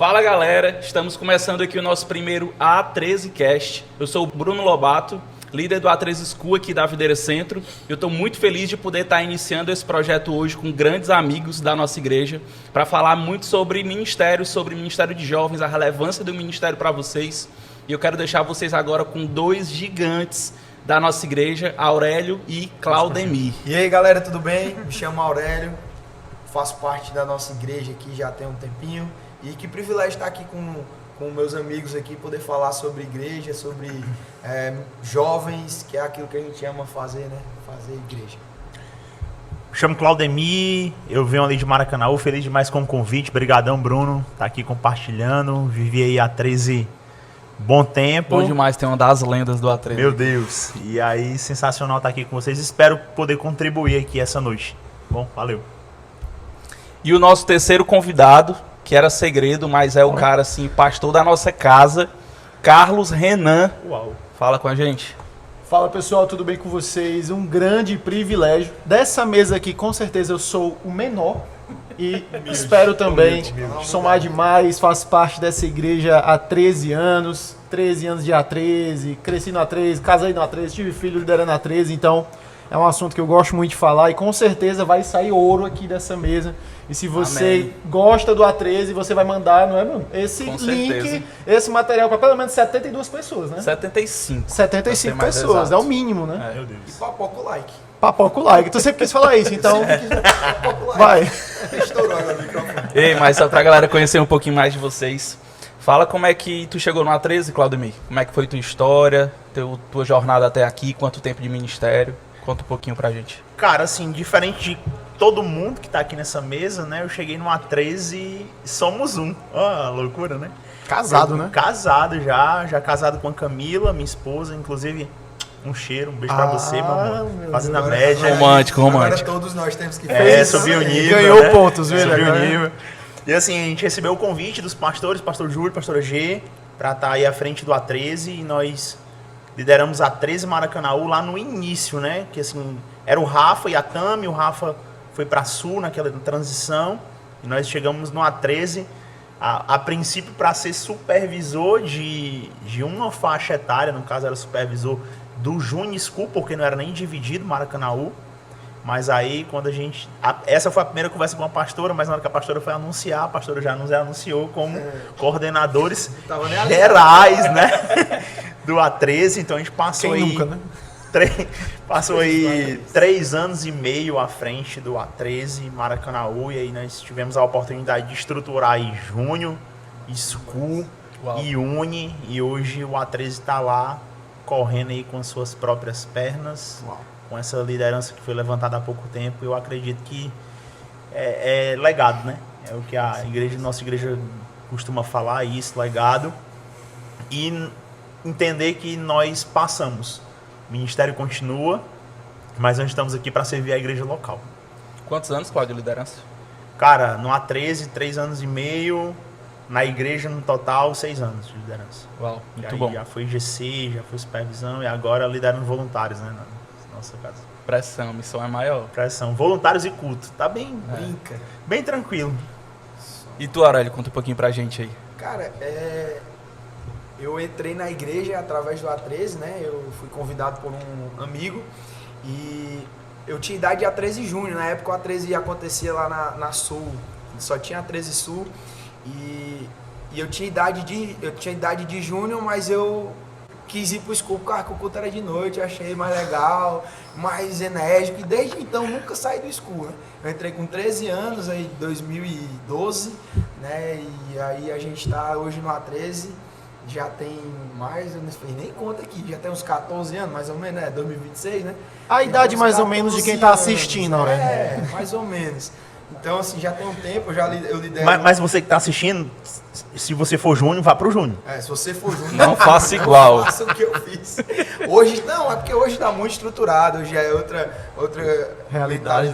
Fala galera, estamos começando aqui o nosso primeiro A13Cast. Eu sou o Bruno Lobato, líder do A13 School aqui da Videira Centro. Eu estou muito feliz de poder estar iniciando esse projeto hoje com grandes amigos da nossa igreja para falar muito sobre ministério de jovens, a relevância do ministério para vocês. E eu quero deixar vocês agora com dois gigantes da nossa igreja, Aurélio e Claudemir. E aí galera, tudo bem? Me chamo Aurélio, faço parte da nossa igreja aqui já tem um tempinho. E que privilégio estar aqui com meus amigos aqui, poder falar sobre igreja, sobre jovens, que é aquilo que a gente ama fazer, né? Fazer igreja. Me chamo Claudemir, eu venho ali de Maracanã, feliz demais com o convite. Obrigadão, Bruno, tá aqui compartilhando. Vivi aí há 13 bom tempo. Bom demais, tem uma das lendas do A13. Meu Deus, e aí sensacional estar aqui com vocês. Espero poder contribuir aqui essa noite. Bom, valeu. E o nosso terceiro convidado, que era segredo, mas é o cara, assim, pastor da nossa casa, Carlos Renan. Uau. Fala com a gente. Fala pessoal, tudo bem com vocês? Um grande privilégio. Dessa mesa aqui, com certeza eu sou o menor e espero também somar demais. Faço parte dessa igreja há 13 anos de A13, cresci no A13, casei no A13, tive filho liderando A13, então é um assunto que eu gosto muito de falar e com certeza vai sair ouro aqui dessa mesa. E se você gosta do A13, você vai mandar, não é, Bruno? Esse com link, certeza. Esse material para pelo menos 72 pessoas, né? 75. 75 pessoas, é o mínimo, né? Meu Deus. E papoca o like. Papoca o like. Tu sempre quis falar isso, então vai. Estourou agora o microfone. Ei, mas só pra galera conhecer um pouquinho mais de vocês, fala como é que tu chegou no A13, Claudemir. Como é que foi tua história, tua jornada até aqui, quanto tempo de ministério? Conta um pouquinho pra gente. Cara, assim, diferente de todo mundo que tá aqui nessa mesa, né? Eu cheguei no A13 e somos um. Ó, loucura, né? Casado, né? Casado já casado com a Camila, minha esposa, inclusive um cheiro, um beijo pra você, meu amor. Fazendo a média. Romântico. Agora todos nós temos que Subiu o nível. Ganhou né? pontos, viu? Subiu o Agora. nível. E assim, a gente recebeu o convite dos pastores, pastor Júlio, pastora G, pra estar aí à frente do A13 e nós lideramos a A13 Maracanã lá no início, né? Que assim, era o Rafa e a Tami, o Rafa foi para Sul naquela transição e nós chegamos no A13 a princípio para ser supervisor de uma faixa etária, no caso era supervisor do Junior School, porque não era nem dividido Maracanã. Mas aí quando essa foi a primeira conversa com a pastora, mas na hora que a pastora foi anunciar, a pastora já nos anunciou como coordenadores gerais, né? Do A13, então a gente passou Quem aí nunca, né? Passou aí 3 anos e meio à frente do A13 Maracanã, e aí nós tivemos a oportunidade de estruturar aí Júnior, School e Uni, e hoje o A13 está lá correndo aí com as suas próprias pernas, com essa liderança que foi levantada há pouco tempo. Eu acredito que é legado, né? É o que a igreja, nossa igreja costuma falar, isso, legado, e entender que nós passamos. O ministério continua, mas nós estamos aqui para servir a igreja local. Quantos anos, Cláudio, de liderança? Cara, no A13, 3 anos e meio. Na igreja, no total, 6 anos de liderança. Uau, E muito aí bom. já foi GC, já foi supervisão e agora liderando voluntários, né? Na nossa casa. Pressão, a missão é maior. Pressão, voluntários e culto. Tá bem, Brinca. bem tranquilo. E tu, Aurélio, conta um pouquinho pra gente aí. Cara, eu entrei na igreja através do A13, né? Eu fui convidado por um amigo e eu tinha idade de A13 Júnior. Na época o A13 acontecia lá na Sul, só tinha A13 Sul e eu tinha idade de Júnior, mas eu quis ir pro School porque o culto era de noite, eu achei mais legal, mais enérgico e desde então nunca saí do School, né? Eu entrei com 13 anos, aí 2012, né? E aí a gente tá hoje no A13. Já tem mais, eu não fiz nem conta aqui, já tem uns 14 anos, mais ou menos, né? 2026, né? A idade mais ou menos de quem tá assistindo, anos, né? mais ou menos. Então, assim, já tem um tempo, eu lidero... Mas você que tá assistindo, se você for Júnior, vá pro Júnior. Se você for junto... Não faça igual. Não faça o que eu fiz. Hoje, não, é porque hoje tá muito estruturado, hoje é outra realidade,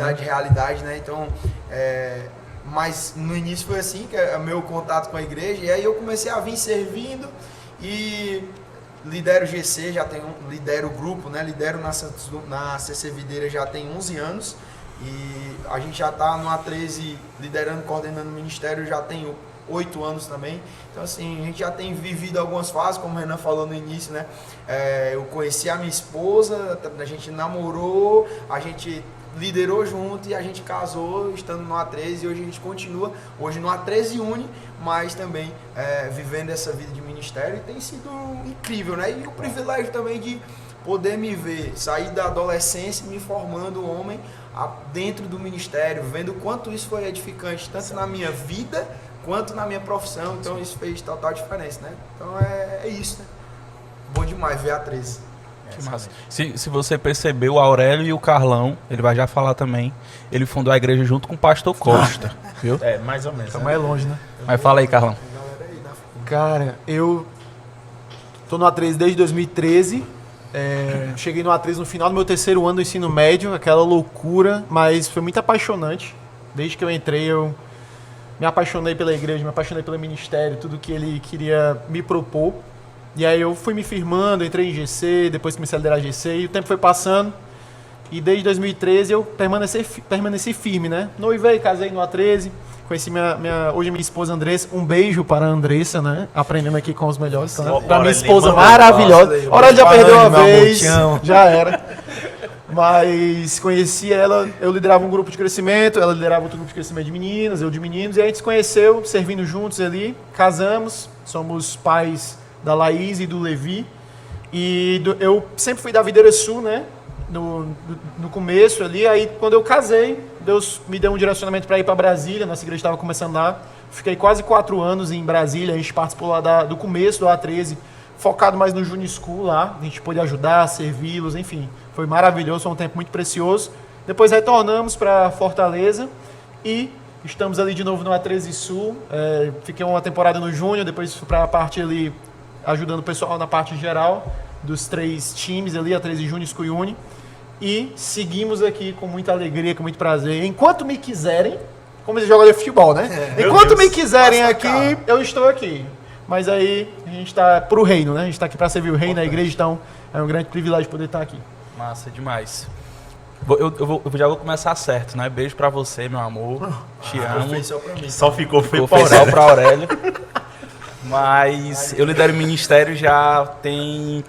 né? Então, mas no início foi assim, que é o meu contato com a igreja, e aí eu comecei a vir servindo e lidero o GC, lidero o grupo, né? Lidero na CC Videira já tem 11 anos e a gente já está no A13 liderando, coordenando o ministério já tem 8 anos também. Então, assim, a gente já tem vivido algumas fases, como o Renan falou no início, né? Eu conheci a minha esposa, a gente namorou, a gente liderou junto e a gente casou estando no A13 e hoje a gente continua, hoje no A13 Uni, mas também vivendo essa vida de ministério e tem sido incrível, né? E o privilégio também de poder me ver, sair da adolescência me formando homem dentro do ministério, vendo o quanto isso foi edificante, tanto na minha vida quanto na minha profissão, então isso fez total diferença, né? Então é isso, né? Bom demais ver a A13. Que massa. Se você percebeu, o Aurélio e o Carlão, ele vai já falar também, ele fundou a igreja junto com o pastor Costa, viu? Mais ou menos. Tá mais longe, né? Mas fala aí, Carlão. Cara, eu tô no A13 desde 2013. Cheguei no A13 no final do meu 3º ano do ensino médio, aquela loucura, mas foi muito apaixonante. Desde que eu entrei, eu me apaixonei pela igreja, me apaixonei pelo ministério, tudo que ele queria me propor. E aí eu fui me firmando, entrei em GC, depois comecei a liderar GC, e o tempo foi passando. E desde 2013 eu permaneci firme, né? Noivei, casei no A13, conheci hoje minha esposa Andressa. Um beijo para a Andressa, né? Aprendendo aqui com os melhores. Né? Para minha esposa maravilhosa. A Aurélio já perdeu uma vez, já era. Mas conheci ela, eu liderava um grupo de crescimento, ela liderava outro grupo de crescimento de meninas, eu de meninos. E a gente se conheceu, servindo juntos ali, casamos, somos pais da Laís e do Levi. E eu sempre fui da Videira Sul, né? No começo ali, aí quando eu casei, Deus me deu um direcionamento para ir para Brasília, nossa igreja estava começando lá, fiquei quase 4 anos em Brasília, a gente participou lá do começo do A13, focado mais no Junior School lá, a gente pôde ajudar, servi-los, enfim, foi maravilhoso, foi um tempo muito precioso. Depois retornamos para Fortaleza e estamos ali de novo no A13 Sul, fiquei uma temporada no Júnior, depois fui para a parte ali, ajudando o pessoal na parte geral, dos 3 times ali, A13 Júnior, School e Uni. E seguimos aqui com muita alegria, com muito prazer. Enquanto me quiserem, como eles jogam de futebol, né? Enquanto me quiserem aqui, eu estou aqui. Mas aí a gente está pro reino, né? A gente está aqui para servir o reino, na igreja, então é um grande privilégio poder estar aqui. Massa demais. Eu já vou começar certo, né? Beijo pra você, meu amor. Te amo. Só ficou feio pra Aurélio. Mas eu lidero o ministério já tem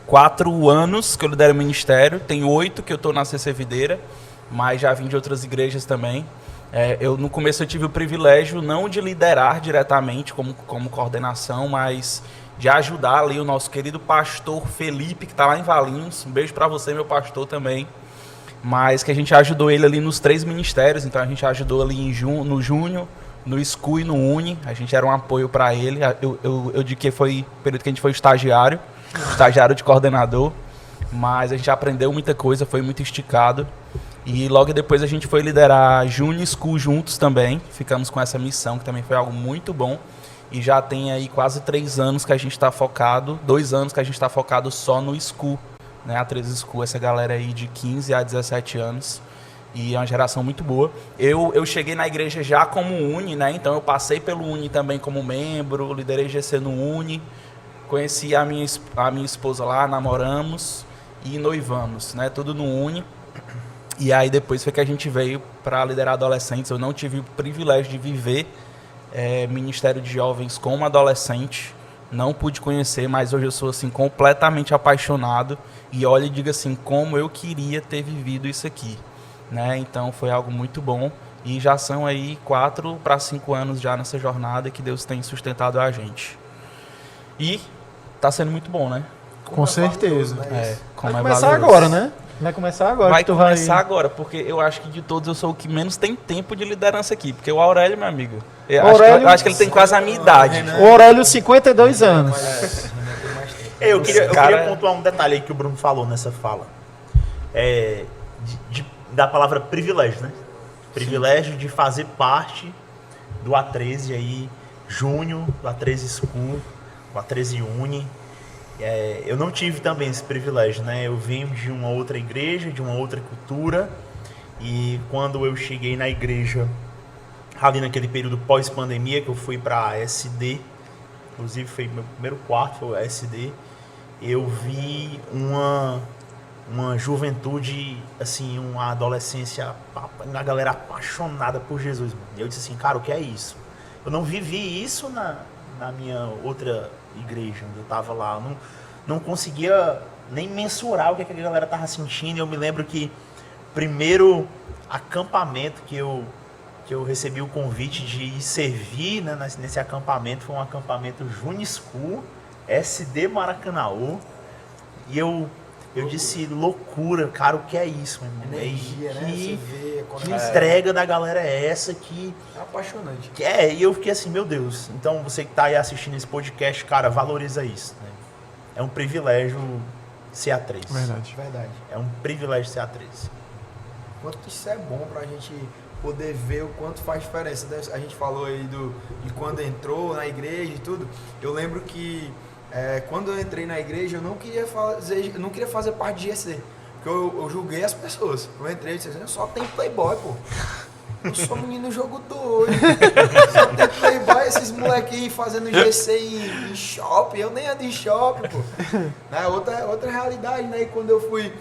4 anos que eu lidero o ministério. Tem 8 que eu estou na CC Videira, mas já vim de outras igrejas também. No começo eu tive o privilégio não de liderar diretamente como coordenação, mas de ajudar ali o nosso querido pastor Felipe, que está lá em Valinhos. Um beijo para você, meu pastor, também. Mas que a gente ajudou ele ali nos 3 ministérios. Então a gente ajudou ali no Júnior, no SCU e no Uni. A gente era um apoio para ele. Eu digo que foi o período que a gente foi estagiário de coordenador, mas a gente aprendeu muita coisa, foi muito esticado. E logo depois a gente foi liderar Júnior e SCU juntos também. Ficamos com essa missão, que também foi algo muito bom. E já tem aí quase 3 anos que a gente está focado, 2 anos que a gente está focado só no SCU, né? A 13 SCU, essa galera aí de 15 a 17 anos. E é uma geração muito boa. Eu cheguei na igreja já como Uni, né? Então eu passei pelo Uni também como membro, liderei GC no Uni. Conheci a minha esposa lá, namoramos e noivamos, né? Tudo no Uni. E aí depois foi que a gente veio para liderar adolescentes. Eu não tive o privilégio de viver Ministério de Jovens como adolescente. Não pude conhecer, mas hoje eu sou assim completamente apaixonado. E olha e diga assim, como eu queria ter vivido isso aqui, né? Então foi algo muito bom. E já são aí 4 para 5 anos já nessa jornada que Deus tem sustentado a gente. E tá sendo muito bom, né? Com certeza. Né? Vai começar agora, né? Vai começar agora. Vai começar agora, porque eu acho que de todos eu sou o que menos tem tempo de liderança aqui. Porque o Aurélio, meu amigo, eu acho que ele tem quase a minha idade. O Aurélio, 52 anos. Eu queria pontuar um detalhe aí que o Bruno falou nessa fala. Da palavra privilégio, né? Privilégio de fazer parte do A13 aí, Júnior, do A13 School, do A13 Uni. Eu não tive também esse privilégio, né? Eu venho de uma outra igreja, de uma outra cultura. E quando eu cheguei na igreja, ali naquele período pós-pandemia, que eu fui para a SD, inclusive foi meu primeiro quarto, foi a SD, eu vi uma juventude, assim, uma adolescência, uma galera apaixonada por Jesus, mano. E eu disse assim, cara, o que é isso? eu não vivi isso na minha outra igreja, onde eu tava lá. Eu não conseguia nem mensurar o que a galera tava sentindo. Eu me lembro que primeiro acampamento que eu recebi o convite de ir servir, né, nesse acampamento, foi um acampamento Juniscu, SD Maracanaú. E eu disse, loucura, cara, o que é isso, meu irmão? Energia, né? Você vê, Que entrega da galera é essa que... É apaixonante. E eu fiquei assim, meu Deus. Então, você que tá aí assistindo esse podcast, cara, valoriza isso, né? É um privilégio ser A3. Verdade. É um privilégio ser A3. Quanto isso é bom pra gente poder ver o quanto faz diferença. A gente falou aí de quando entrou na igreja e tudo. Eu lembro que quando eu entrei na igreja, eu não queria fazer parte de GC. Porque eu julguei as pessoas. Eu entrei e disse, eu só tenho playboy, pô. Eu sou menino jogo doido. Só tem playboy, esses molequinhos fazendo GC em shopping. Eu nem ando em shopping, pô. Né? Outra realidade, né? E quando eu fui...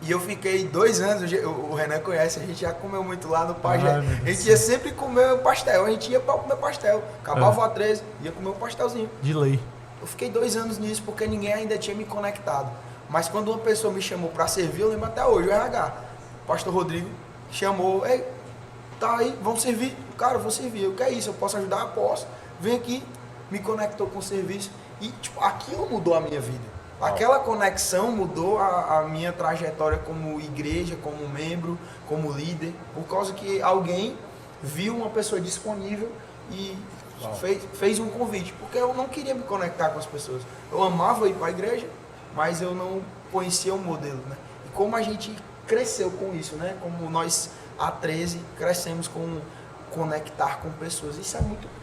E eu fiquei 2 anos, o Renan conhece, a gente já comeu muito lá no Pajé. A gente ia sempre comer um pastel, a gente ia pra comer pastel. Acabava a 13, ia comer um pastelzinho. De lei. Eu fiquei 2 anos nisso porque ninguém ainda tinha me conectado. Mas quando uma pessoa me chamou pra servir, eu lembro até hoje, o RH. O pastor Rodrigo chamou, ei, tá aí, vamos servir? Cara, eu vou servir, o que é isso? Eu posso ajudar? Posso. Vem aqui, me conectou com o serviço. E, tipo, aquilo mudou a minha vida. Aquela conexão mudou a minha trajetória como igreja, como membro, como líder, por causa que alguém viu uma pessoa disponível e fez um convite, porque eu não queria me conectar com as pessoas. Eu amava ir para a igreja, mas eu não conhecia o modelo, né? E como a gente cresceu com isso, né? Como nós, A13, crescemos com conectar com pessoas. Isso é muito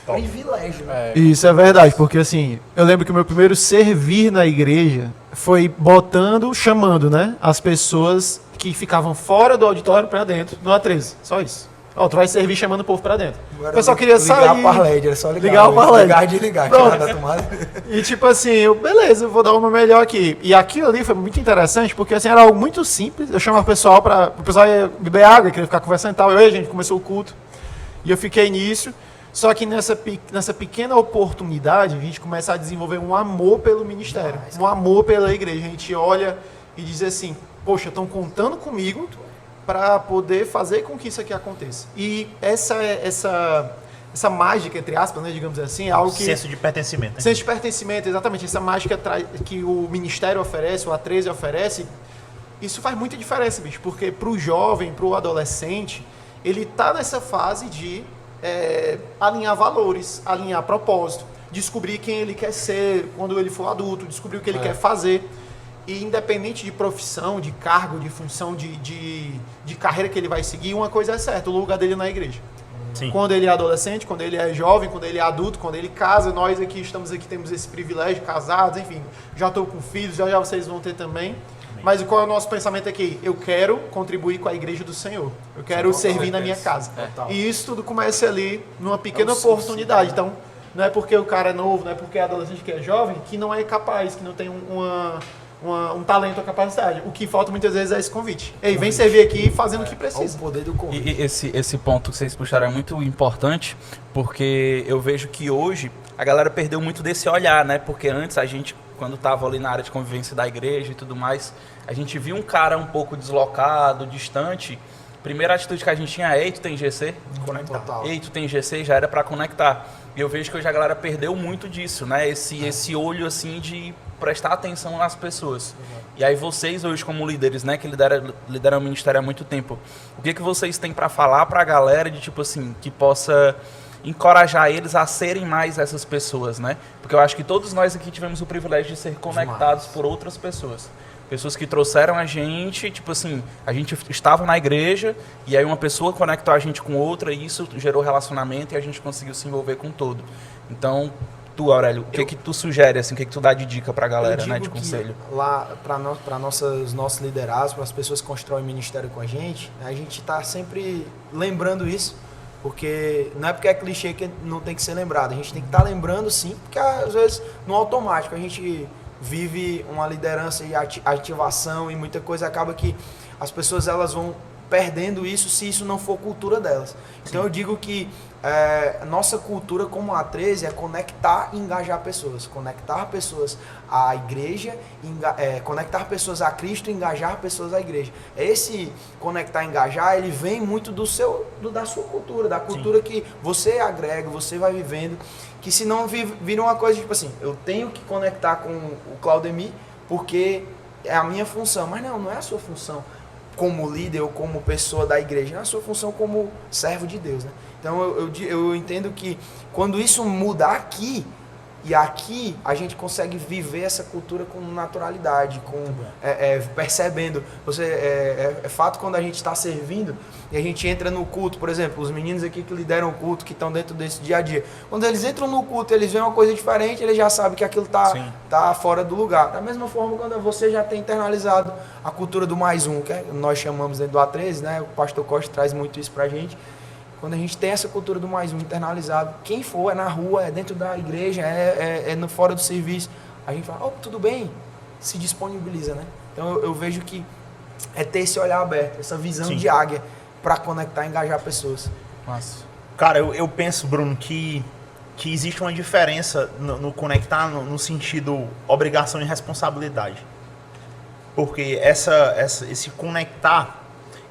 privilégio, né? Isso é verdade, porque assim, eu lembro que o meu primeiro servir na igreja foi chamando, né, as pessoas que ficavam fora do auditório pra dentro, no A13, só isso. Ó, tu vai servir chamando o povo pra dentro. O pessoal queria sair. Ligar o Parled, era só ligar o Parled. Ligar e desligar, tirar da tomada. E tipo assim, beleza, eu vou dar uma melhor aqui. E aquilo ali foi muito interessante, porque assim, era algo muito simples. Eu chamava o pessoal o pessoal ia beber água, queria ficar conversando e tal. A gente começou o culto. E eu fiquei nisso. Só que nessa pequena oportunidade, a gente começa a desenvolver um amor pelo ministério, um amor pela igreja. A gente olha e diz assim, poxa, estão contando comigo para poder fazer com que isso aqui aconteça. E essa mágica, entre aspas, né, digamos assim, é algo que... Senso de pertencimento. Né? Senso de pertencimento, exatamente. Essa mágica que o ministério oferece, o A13 oferece, isso faz muita diferença, bicho, porque para o jovem, para o adolescente, ele está nessa fase de... alinhar valores, alinhar propósito, descobrir quem ele quer ser quando ele for adulto, descobrir o que ele quer fazer. E independente de profissão, de cargo, de função, de carreira que ele vai seguir, uma coisa é certa, o lugar dele é na igreja. Sim. Quando ele é adolescente, quando ele é jovem, quando ele é adulto, quando ele casa, nós aqui estamos aqui, temos esse privilégio, casados, enfim, já estou com filhos, já vocês vão ter também. Mas qual é o nosso pensamento aqui? Eu quero contribuir com a igreja do Senhor. Eu quero servir na minha casa. E isso tudo começa ali numa pequena oportunidade. Então, não é porque o cara é novo, não é porque é adolescente que é jovem, que não é capaz, que não tem um talento ou capacidade. O que falta muitas vezes é esse convite. Ei, vem servir aqui fazendo o que precisa. O poder do convite. E esse ponto que vocês puxaram é muito importante, porque eu vejo que hoje a galera perdeu muito desse olhar, né? Porque antes a gente, quando estava ali na área de convivência da igreja e tudo mais, a gente via um cara um pouco deslocado, distante. Primeira atitude que a gente tinha é, ei, tu tem GC? Conectar. Ei, tu tem GC? Já era para conectar. E eu vejo que hoje a galera perdeu muito disso, né? Esse olho, assim, de prestar atenção nas pessoas. E aí vocês hoje como líderes, né, que lideram o ministério há muito tempo, o que vocês têm para falar para a galera de, tipo assim, que possa encorajar eles a serem mais essas pessoas, né? Porque eu acho que todos nós aqui tivemos o privilégio de ser conectados por outras pessoas. Pessoas que trouxeram a gente, tipo assim, a gente estava na igreja e aí uma pessoa conectou a gente com outra e isso gerou relacionamento e a gente conseguiu se envolver com todo. Então, tu, Aurélio, o que tu sugere, assim, o que tu dá de dica pra galera, né, de conselho? Lá, para nossos liderados, para as pessoas que constroem ministério com a gente tá sempre lembrando isso, porque não é porque é clichê que não tem que ser lembrado, a gente tem que estar lembrando sim, porque às vezes no automático a gente vive uma liderança e ativação e muita coisa, acaba que as pessoas elas vão perdendo isso se isso não for cultura delas. Então eu digo que nossa cultura como A13 é conectar e engajar pessoas. Conectar pessoas à igreja, conectar pessoas a Cristo e engajar pessoas à igreja. Esse conectar e engajar, ele vem muito da sua cultura, da cultura Sim. que você agrega, você vai vivendo, que se não vira uma coisa tipo assim, eu tenho que conectar com o Claudemir porque é a minha função. Mas não é a sua função como líder ou como pessoa da igreja, não é a sua função como servo de Deus, né? Então eu entendo que quando isso mudar aqui, e aqui a gente consegue viver essa cultura com naturalidade, percebendo. É fato quando a gente está servindo e a gente entra no culto, por exemplo, os meninos aqui que lideram o culto, que estão dentro desse dia a dia. Quando eles entram no culto, eles veem uma coisa diferente, eles já sabem que aquilo tá fora do lugar. Da mesma forma, quando você já tem internalizado a cultura do mais um, que nós chamamos dentro do A13, né? O pastor Costa traz muito isso pra gente. Quando a gente tem essa cultura do mais um internalizado, quem for, é na rua, é dentro da igreja, no fora do serviço, a gente fala, tudo bem, se disponibiliza, né? Então eu vejo que é ter esse olhar aberto, essa visão Sim. de águia para conectar e engajar pessoas. Nossa. Cara, eu penso, Bruno, que existe uma diferença no conectar no sentido obrigação e responsabilidade. Porque esse conectar,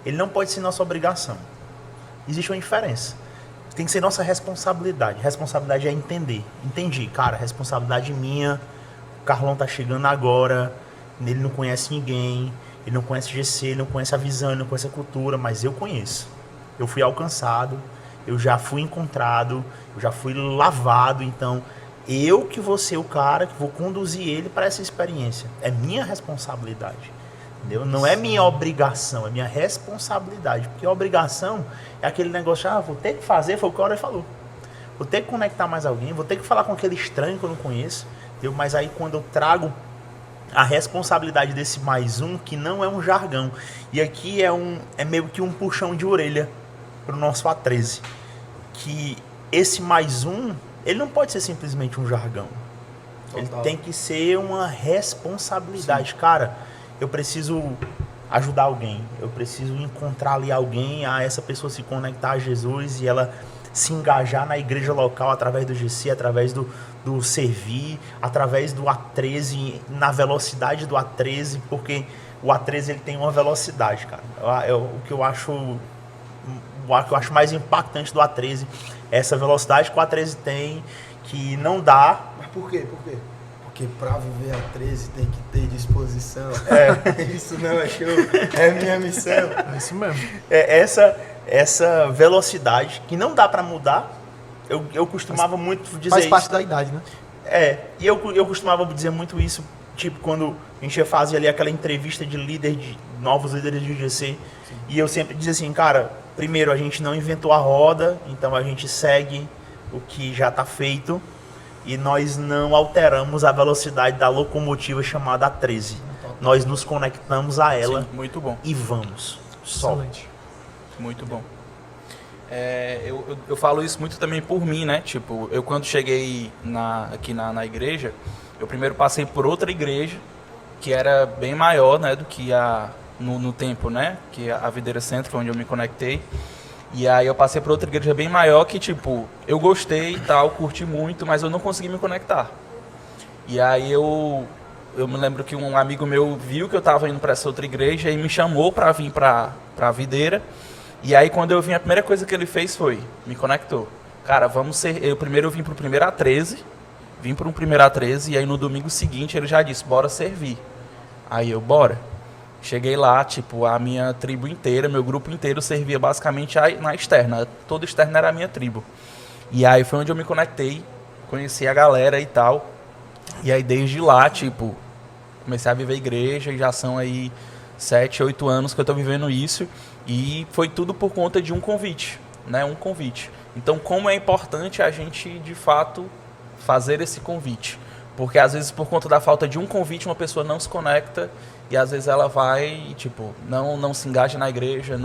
ele não pode ser nossa obrigação. Existe uma diferença. Tem que ser nossa responsabilidade. Responsabilidade é entender. Entendi, cara, responsabilidade minha. O Carlão tá chegando agora. Ele não conhece ninguém. Ele não conhece GC, ele não conhece a visão, ele não conhece a cultura. Mas eu conheço. Eu fui alcançado. Eu já fui encontrado. Eu já fui lavado. Então, eu que vou ser o cara que vou conduzir ele para essa experiência. É minha responsabilidade. Entendeu? Não é minha obrigação, é minha responsabilidade. Porque a obrigação é aquele negócio, vou ter que fazer, foi o que o Aurélio falou. Vou ter que conectar mais alguém, vou ter que falar com aquele estranho que eu não conheço. Entendeu? Mas aí quando eu trago a responsabilidade desse mais um, que não é um jargão. E aqui é meio que um puxão de orelha para o nosso A13. Que esse mais um, ele não pode ser simplesmente um jargão. Total. Ele tem que ser uma responsabilidade. Sim. Cara, eu preciso ajudar alguém, eu preciso encontrar ali alguém, essa pessoa se conectar a Jesus e ela se engajar na igreja local através do GC, através do servir, através do A13, na velocidade do A13, porque o A13 ele tem uma velocidade, cara. O que eu acho mais impactante do A13 é essa velocidade que o A13 tem, que não dá. Mas por quê? Porque para viver a 13 tem que ter disposição. Isso não é show, é minha missão. É isso mesmo. Essa velocidade que não dá para mudar, eu costumava muito dizer faz parte isso. Da idade, né? E eu costumava dizer muito isso, tipo, quando a gente ia fazer ali aquela entrevista de novos líderes de GC, Sim. E eu sempre dizia assim, cara, primeiro a gente não inventou a roda, então a gente segue o que já está feito, e nós não alteramos a velocidade da locomotiva chamada A13. Nós nos conectamos a ela. Sim, muito bom. E vamos. Só. Excelente. Muito bom. Eu falo isso muito também por mim, né? Tipo, eu quando cheguei aqui na igreja, eu primeiro passei por outra igreja, que era bem maior, né, do que no tempo, né? Que a Videira Centro, onde eu me conectei. E aí eu passei por outra igreja bem maior que, tipo, eu gostei e tal, curti muito, mas eu não consegui me conectar. E aí eu me lembro que um amigo meu viu que eu tava indo para essa outra igreja e me chamou para vir para a Videira. E aí quando eu vim, a primeira coisa que ele fez foi, me conectou. Cara, primeiro eu vim pro primeiro A13, e aí no domingo seguinte ele já disse, bora servir. Aí eu, bora. Cheguei lá, tipo, a minha tribo inteira, meu grupo inteiro servia basicamente na externa. Toda externa era a minha tribo. E aí foi onde eu me conectei, conheci a galera e tal. E aí desde lá, tipo, comecei a viver igreja e já são aí 7, 8 anos que eu tô vivendo isso. E foi tudo por conta de um convite, né? Um convite. Então, como é importante a gente, de fato, fazer esse convite. Porque às vezes por conta da falta de um convite, uma pessoa não se conecta. E às vezes ela vai e, tipo, não se engaja na igreja,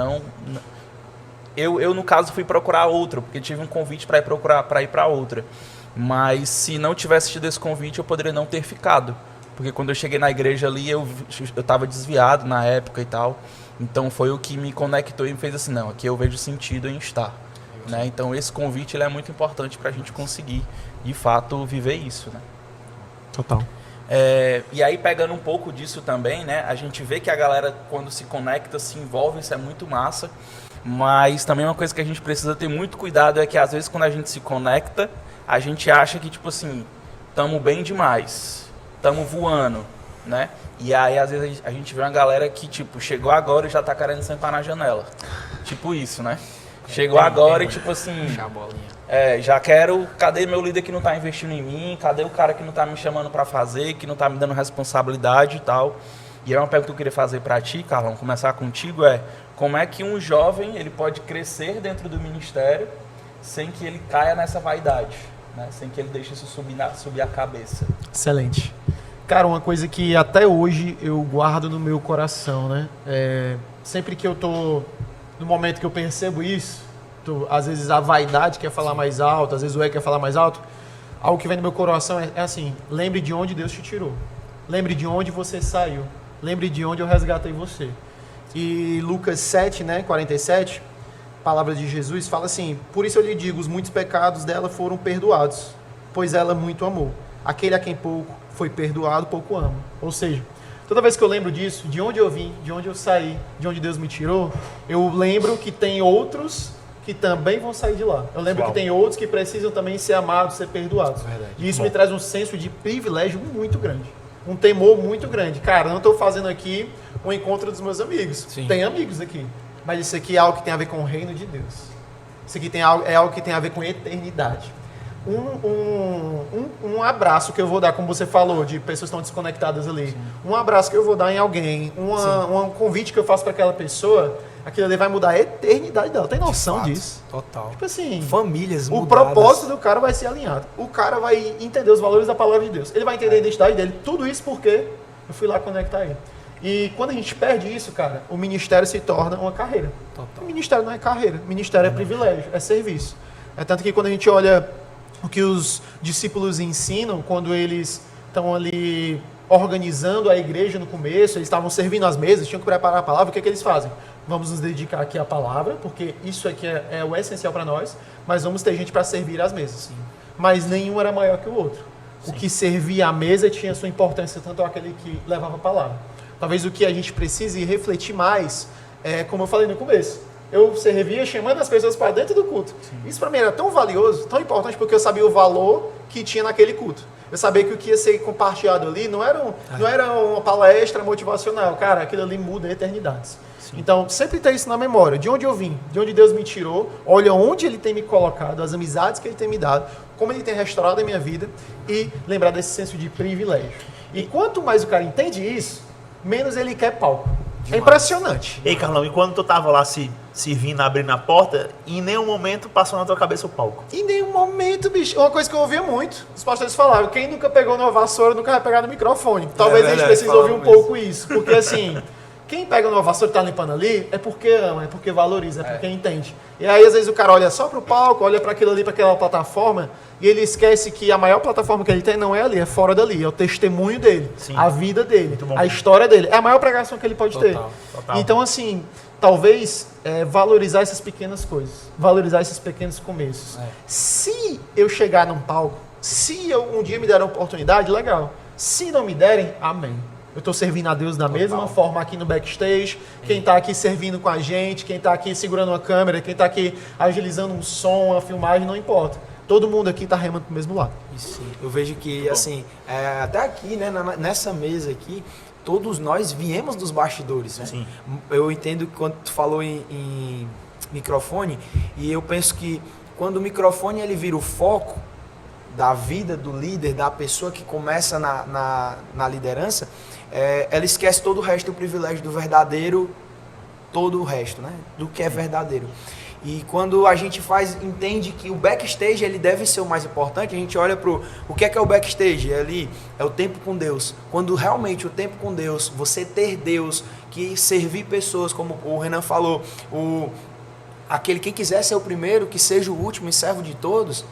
Eu, no caso, fui procurar outra, porque tive um convite para ir para outra. Mas se não tivesse tido esse convite, eu poderia não ter ficado. Porque quando eu cheguei na igreja ali, eu estava desviado na época e tal. Então foi o que me conectou e me fez assim, não, aqui eu vejo sentido em estar. Né? Então esse convite ele é muito importante para a gente conseguir, de fato, viver isso. Né? Total. E aí pegando um pouco disso também, né? A gente vê que a galera quando se conecta, se envolve, isso é muito massa. Mas também uma coisa que a gente precisa ter muito cuidado é que às vezes quando a gente se conecta, a gente acha que tipo assim, tamo bem demais, tamo voando, né? E aí às vezes a gente vê uma galera que tipo, chegou agora e já tá querendo sentar na janela. Tipo isso, né? Chegou agora e tipo assim, já quero, cadê meu líder que não tá investindo em mim? Cadê o cara que não tá me chamando para fazer, que não tá me dando responsabilidade e tal? E aí uma pergunta que eu queria fazer para ti, Carlão, começar contigo como é que um jovem ele pode crescer dentro do ministério sem que ele caia nessa vaidade, né? Sem que ele deixe isso subir a cabeça? Excelente. Cara, uma coisa que até hoje eu guardo no meu coração, né? Sempre que eu tô no momento que eu percebo isso, às vezes a vaidade quer falar mais alto, às vezes o quer falar mais alto, algo que vem no meu coração é assim, lembre de onde Deus te tirou. Lembre de onde você saiu. Lembre de onde eu resgatei você. E Lucas 7, né, 47, palavra de Jesus, fala assim, por isso eu lhe digo, os muitos pecados dela foram perdoados, pois ela muito amou. Aquele a quem pouco foi perdoado, pouco ama. Ou seja, toda vez que eu lembro disso, de onde eu vim, de onde eu saí, de onde Deus me tirou, eu lembro que tem outros que também vão sair de lá. Eu lembro que tem outros que precisam também ser amados, ser perdoados. Verdade. E isso me traz um senso de privilégio muito grande. Um temor muito grande. Cara, eu não estou fazendo aqui um encontro dos meus amigos. Sim. Tem amigos aqui. Mas isso aqui é algo que tem a ver com o reino de Deus. Isso aqui é algo que tem a ver com eternidade. Um abraço que eu vou dar, como você falou, de pessoas que estão desconectadas ali. Sim. Um abraço que eu vou dar em alguém, um convite que eu faço para aquela pessoa, aquilo ali vai mudar a eternidade dela. Tem noção disso? Total. Tipo assim, famílias mudadas. O propósito do cara vai ser alinhado. O cara vai entender os valores da palavra de Deus. Ele vai entender a identidade dele. Tudo isso porque eu fui lá conectar ele. E quando a gente perde isso, cara, o ministério se torna uma carreira. Total. O ministério não é carreira. O ministério é privilégio, é serviço. É tanto que quando a gente olha o que os discípulos ensinam, quando eles estão ali organizando a igreja no começo, eles estavam servindo as mesas, tinham que preparar a palavra, o que é que eles fazem? Vamos nos dedicar aqui à palavra, porque isso aqui é o essencial para nós, mas vamos ter gente para servir as mesas. Sim. Mas nenhum era maior que o outro. Sim. O que servia à mesa tinha sua importância, tanto aquele que levava a palavra. Talvez o que a gente precise refletir mais, como eu falei no começo, eu servia chamando as pessoas para dentro do culto. Sim. Isso para mim era tão valioso, tão importante, porque eu sabia o valor que tinha naquele culto. Eu sabia que o que ia ser compartilhado ali não era uma palestra motivacional. Cara, aquilo ali muda eternidades. Sim. Então, sempre ter isso na memória. De onde eu vim, de onde Deus me tirou, olha onde Ele tem me colocado, as amizades que Ele tem me dado, como Ele tem restaurado a minha vida e lembrar desse senso de privilégio. E quanto mais o cara entende isso, menos ele quer palco. Demais. É impressionante. Ei, Carlão, e quando tu tava lá servindo, abrindo a porta, em nenhum momento passou na tua cabeça o palco? Em nenhum momento, bicho. Uma coisa que eu ouvia muito, os pastores falaram, quem nunca pegou numa vassoura nunca vai pegar no microfone. Talvez a gente precise ouvir um pouco isso. Porque assim, quem pega numa vassoura e tá limpando ali, é porque ama, é porque valoriza, é porque entende. E aí, às vezes, o cara olha só pro palco, olha para aquilo ali, para aquela plataforma, e ele esquece que a maior plataforma que ele tem não é ali, é fora dali. É o testemunho dele, Sim. a vida dele, a história dele. É a maior pregação que ele pode ter. Total. Então, assim, talvez valorizar essas pequenas coisas, valorizar esses pequenos começos. Se eu chegar num palco, se um dia me der a oportunidade, legal. Se não me derem, amém. Eu estou servindo a Deus da mesma forma aqui no backstage. Quem está aqui servindo com a gente, quem está aqui segurando uma câmera, quem está aqui agilizando um som, uma filmagem, não importa. Todo mundo aqui está remando para o mesmo lado. Isso. Eu vejo que, assim, até aqui, né, nessa mesa aqui, todos nós viemos dos bastidores. Né? Sim. Eu entendo que quando tu falou em microfone, e eu penso que quando o microfone ele vira o foco da vida do líder, da pessoa que começa na liderança, ela esquece todo o resto do privilégio do verdadeiro, todo o resto, né? Do que é verdadeiro. E quando a gente entende que o backstage ele deve ser o mais importante, a gente olha para o que é o backstage? Ali é o tempo com Deus. Quando realmente o tempo com Deus, você ter Deus, que servir pessoas, como o Renan falou, quem quiser ser o primeiro, que seja o último e servo de todos,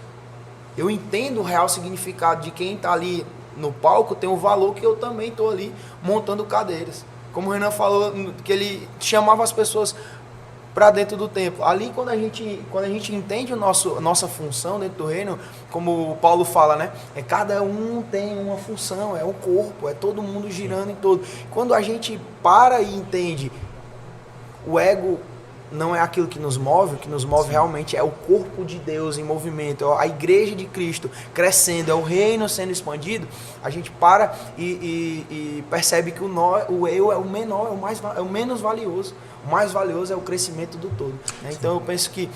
eu entendo o real significado de quem está ali no palco, tem o valor que eu também estou ali montando cadeiras. como o Renan falou, que ele chamava as pessoas para dentro do templo. Ali, quando a gente entende nossa função dentro do reino, como o Paulo fala, né? Cada um tem uma função, é o corpo, é todo mundo girando em todo. Quando a gente para e entende, o ego não é aquilo que nos move, o que nos move realmente é o corpo de Deus em movimento, é a igreja de Cristo crescendo, é o reino sendo expandido, a gente para e percebe que o eu é o menor, é o menos valioso. O mais valioso é o crescimento do todo. Né? Então eu penso que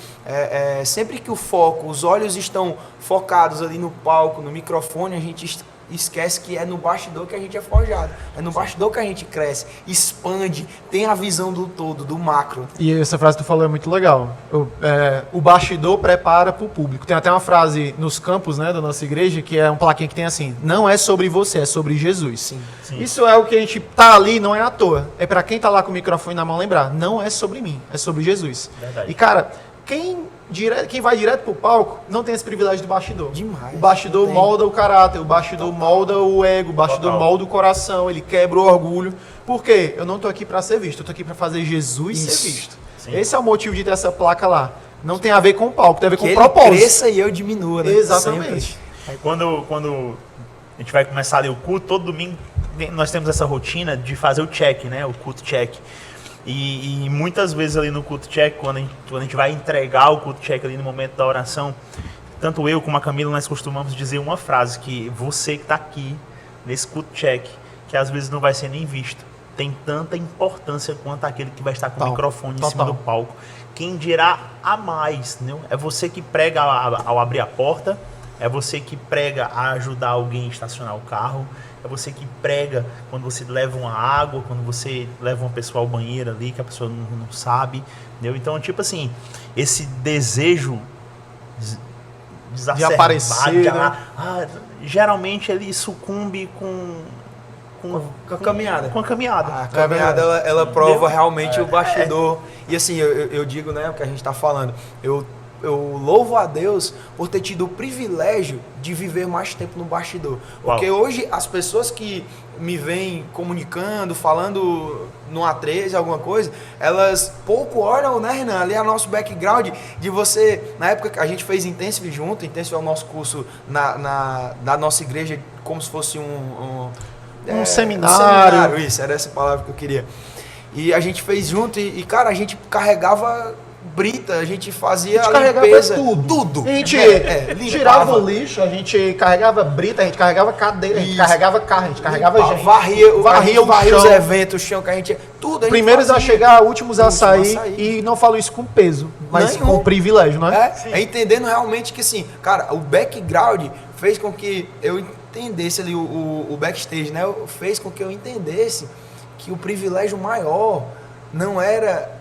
sempre que os olhos estão focados ali no palco, no microfone, a gente esquece que é no bastidor que a gente é forjado. É no bastidor que a gente cresce, expande, tem a visão do todo, do macro. E essa frase que tu falou é muito legal. O bastidor prepara para o público. Tem até uma frase nos campos, né, da nossa igreja, que é um plaquinha que tem assim: não é sobre você, é sobre Jesus. Sim. Isso é o que a gente tá ali, não é à toa. É para quem tá lá com o microfone na mão lembrar. Não é sobre mim, é sobre Jesus. Verdade. E cara, quem vai direto pro palco não tem esse privilégio do bastidor. Demais. O bastidor molda o caráter, o bastidor molda o ego, o bastidor molda o coração, ele quebra o orgulho. Por quê? Eu não tô aqui para ser visto, eu tô aqui para fazer Jesus ser visto. Sim. Esse é o motivo de ter essa placa lá. Não tem a ver com o palco, tem a ver com o ele propósito. cresça e eu diminua, né? Exatamente. Sempre. Quando a gente vai começar ali o culto, todo domingo nós temos essa rotina de fazer o check, né? O culto check. E muitas vezes ali no culto check, quando a gente vai entregar o culto check ali no momento da oração, tanto eu como a Camila, nós costumamos dizer uma frase, que você que está aqui nesse culto check, que às vezes não vai ser nem visto, tem tanta importância quanto aquele que vai estar com o microfone em cima do palco. Quem dirá a mais, né? É você que prega ao abrir a porta, é você que prega a ajudar alguém a estacionar o carro, é você que prega quando você leva uma água, quando você leva uma pessoa ao banheiro ali, que a pessoa não sabe, entendeu? Então, tipo assim, esse desejo de aparecer, né? Geralmente ele sucumbe com a caminhada. Com a caminhada. A caminhada, ela prova realmente o bastidor. E assim, eu digo, né, o que a gente está falando, eu louvo a Deus por ter tido o privilégio de viver mais tempo no bastidor. Porque hoje as pessoas que me vêm comunicando, falando no A13, alguma coisa, elas pouco olham, né, Renan? Ali é o nosso background de você... Na época que a gente fez Intensive junto, Intensive é o nosso curso da nossa igreja, como se fosse um seminário. Isso, era essa palavra que eu queria. E a gente fez junto e cara, a gente carregava brita, a gente fazia a limpeza, tudo. A gente tirava o lixo, a gente carregava brita, a gente carregava cadeira, a gente carregava carro, a gente carregava gente. Varria os eventos, o chão que a gente... Tudo a gente primeiros a chegar, últimos a sair. E não falo isso com peso, mas com privilégio, né? Entendendo realmente que assim, cara, o background fez com que eu entendesse ali o backstage, né? Fez com que eu entendesse que o privilégio maior não era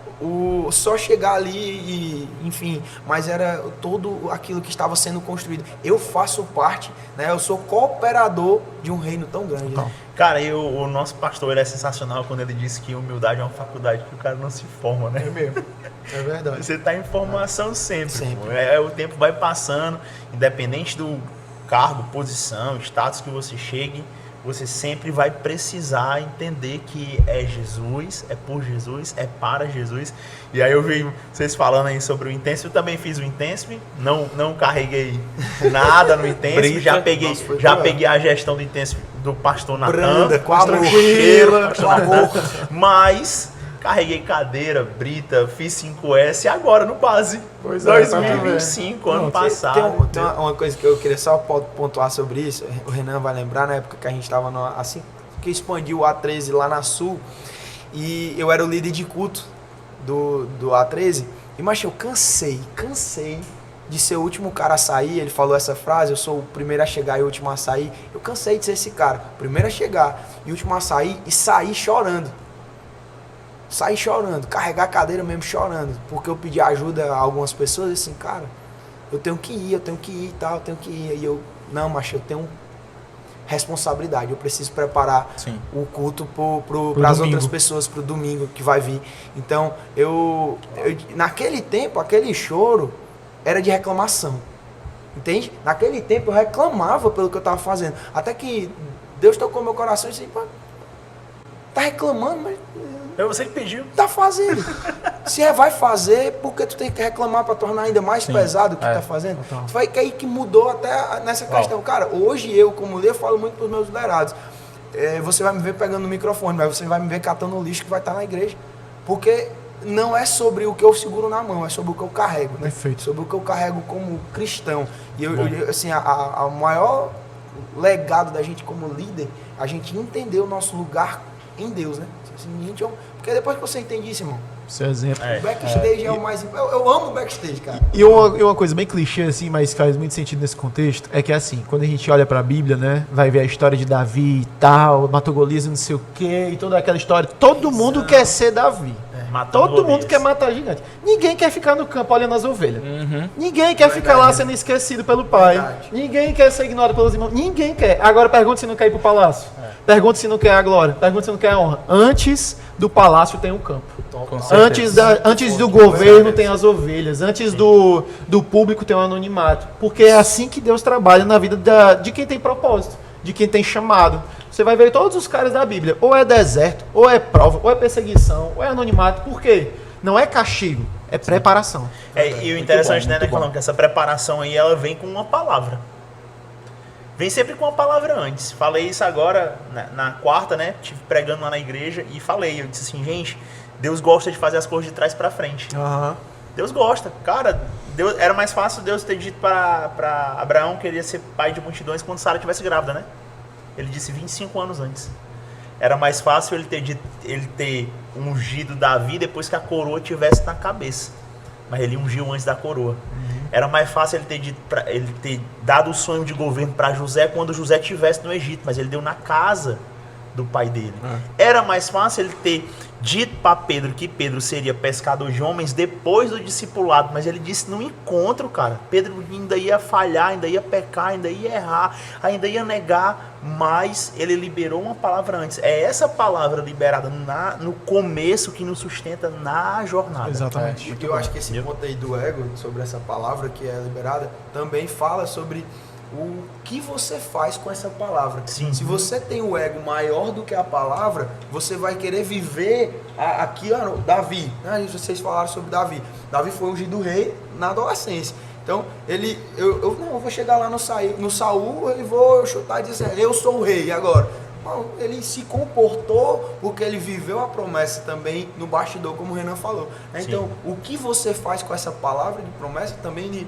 só chegar ali e, enfim, mas era todo aquilo que estava sendo construído. Eu faço parte, né? Eu sou cooperador de um reino tão grande. Né? Cara, o nosso pastor, ele é sensacional quando ele disse que humildade é uma faculdade que o cara não se forma, né? É mesmo. É verdade. Você está em formação sempre. Sempre. O tempo vai passando, independente do cargo, posição, status que você chegue, você sempre vai precisar entender que é Jesus, é por Jesus, é para Jesus. E aí eu vi vocês falando aí sobre o Intensive, eu também fiz o Intensive, não carreguei nada no Intensive, já peguei a gestão do Intensive do pastor Natan, tranquila, mas carreguei cadeira, brita, fiz 5S e agora no base. Pois 2025, ano passado. Tem uma coisa que eu queria só pontuar sobre isso. O Renan vai lembrar, na época que a gente estava assim que expandiu o A13 lá na Sul, e eu era o líder de culto do A13, e mas eu cansei de ser o último cara a sair. Ele falou essa frase: eu sou o primeiro a chegar e o último a sair. Eu cansei de ser esse cara, primeiro a chegar e o último a sair, e sair chorando. Saí chorando, carregar a cadeira mesmo chorando, porque eu pedi ajuda a algumas pessoas e assim, cara, eu tenho que ir e tal, eu tenho que ir. E eu, não, macho, eu tenho responsabilidade, eu preciso preparar o culto para as outras pessoas, para o domingo que vai vir. Então, naquele tempo, aquele choro era de reclamação, entende? Naquele tempo eu reclamava pelo que eu estava fazendo, até que Deus tocou meu coração e disse, tá reclamando, mas É você que pediu. tá fazendo. Se vai fazer, por que tu tem que reclamar para tornar ainda mais pesado o que tá fazendo? Foi aí que mudou até nessa questão. Cara, hoje eu, como líder, falo muito pros meus liderados. Você vai me ver pegando o microfone, mas você vai me ver catando o lixo que vai estar na igreja. Porque não é sobre o que eu seguro na mão, é sobre o que eu carrego, né? Perfeito. Sobre o que eu carrego como cristão. E assim, o maior legado da gente como líder, a gente entender o nosso lugar em Deus, né? Assim, porque depois que você entende isso, irmão, Seu exemplo. o backstage é o mais... Eu amo o backstage, cara. E uma coisa bem clichê, assim, mas faz muito sentido nesse contexto, é que assim, quando a gente olha pra Bíblia, né, vai ver a história de Davi e tal, matou Golias e não sei o quê, e toda aquela história, todo mundo quer ser Davi. Todo mundo quer matar gigante. Ninguém quer ficar no campo olhando as ovelhas. Ninguém quer ficar lá sendo esquecido pelo pai. Verdade. Ninguém quer ser ignorado pelos irmãos. Ninguém quer. Agora pergunta se não quer ir pro palácio. Pergunta se não quer a glória. Pergunta se não quer a honra. Antes do palácio tem o campo. Com certeza. Antes do governo tem as ovelhas. Antes do público tem o anonimato. Porque é assim que Deus trabalha na vida de quem tem propósito, de quem tem chamado. Você vai ver todos os caras da Bíblia. Ou é deserto, ou é prova, ou é perseguição, ou é anonimato. Por quê? Não é castigo, é preparação. E o interessante, né, Carlão, que essa preparação aí, ela vem com uma palavra. Vem sempre com uma palavra antes. Falei isso agora, na quarta, né, estive pregando lá na igreja e falei, eu disse assim, gente, Deus gosta de fazer as coisas de trás pra frente. Deus gosta. Cara, era mais fácil Deus ter dito para Abraão que ele ia ser pai de multidões quando Sara estivesse grávida, né? Ele disse 25 anos antes. Era mais fácil ele ter ungido Davi depois que a coroa estivesse na cabeça. Mas ele ungiu antes da coroa. Era mais fácil ele ter dado o sonho de governo para José quando José estivesse no Egito. Mas ele deu na casa do pai dele. Era mais fácil ele ter dito para Pedro que Pedro seria pescador de homens depois do discipulado, mas ele disse no encontro, cara, Pedro ainda ia falhar, ainda ia pecar, ainda ia errar, ainda ia negar, mas ele liberou uma palavra antes. É essa palavra liberada no começo que nos sustenta na jornada. Exatamente. Porque eu acho que esse ponto aí do ego, sobre essa palavra que é liberada, também fala sobre o que você faz com essa palavra. Sim. Se você tem o ego maior do que a palavra, você vai querer viver aqui, Davi. Vocês falaram sobre Davi. Davi foi ungido rei na adolescência. Então, eu vou chegar lá no Saul e vou chutar e dizer assim, eu sou o rei agora. Não, ele se comportou porque ele viveu a promessa também no bastidor, como o Renan falou. Então, o que você faz com essa palavra de promessa também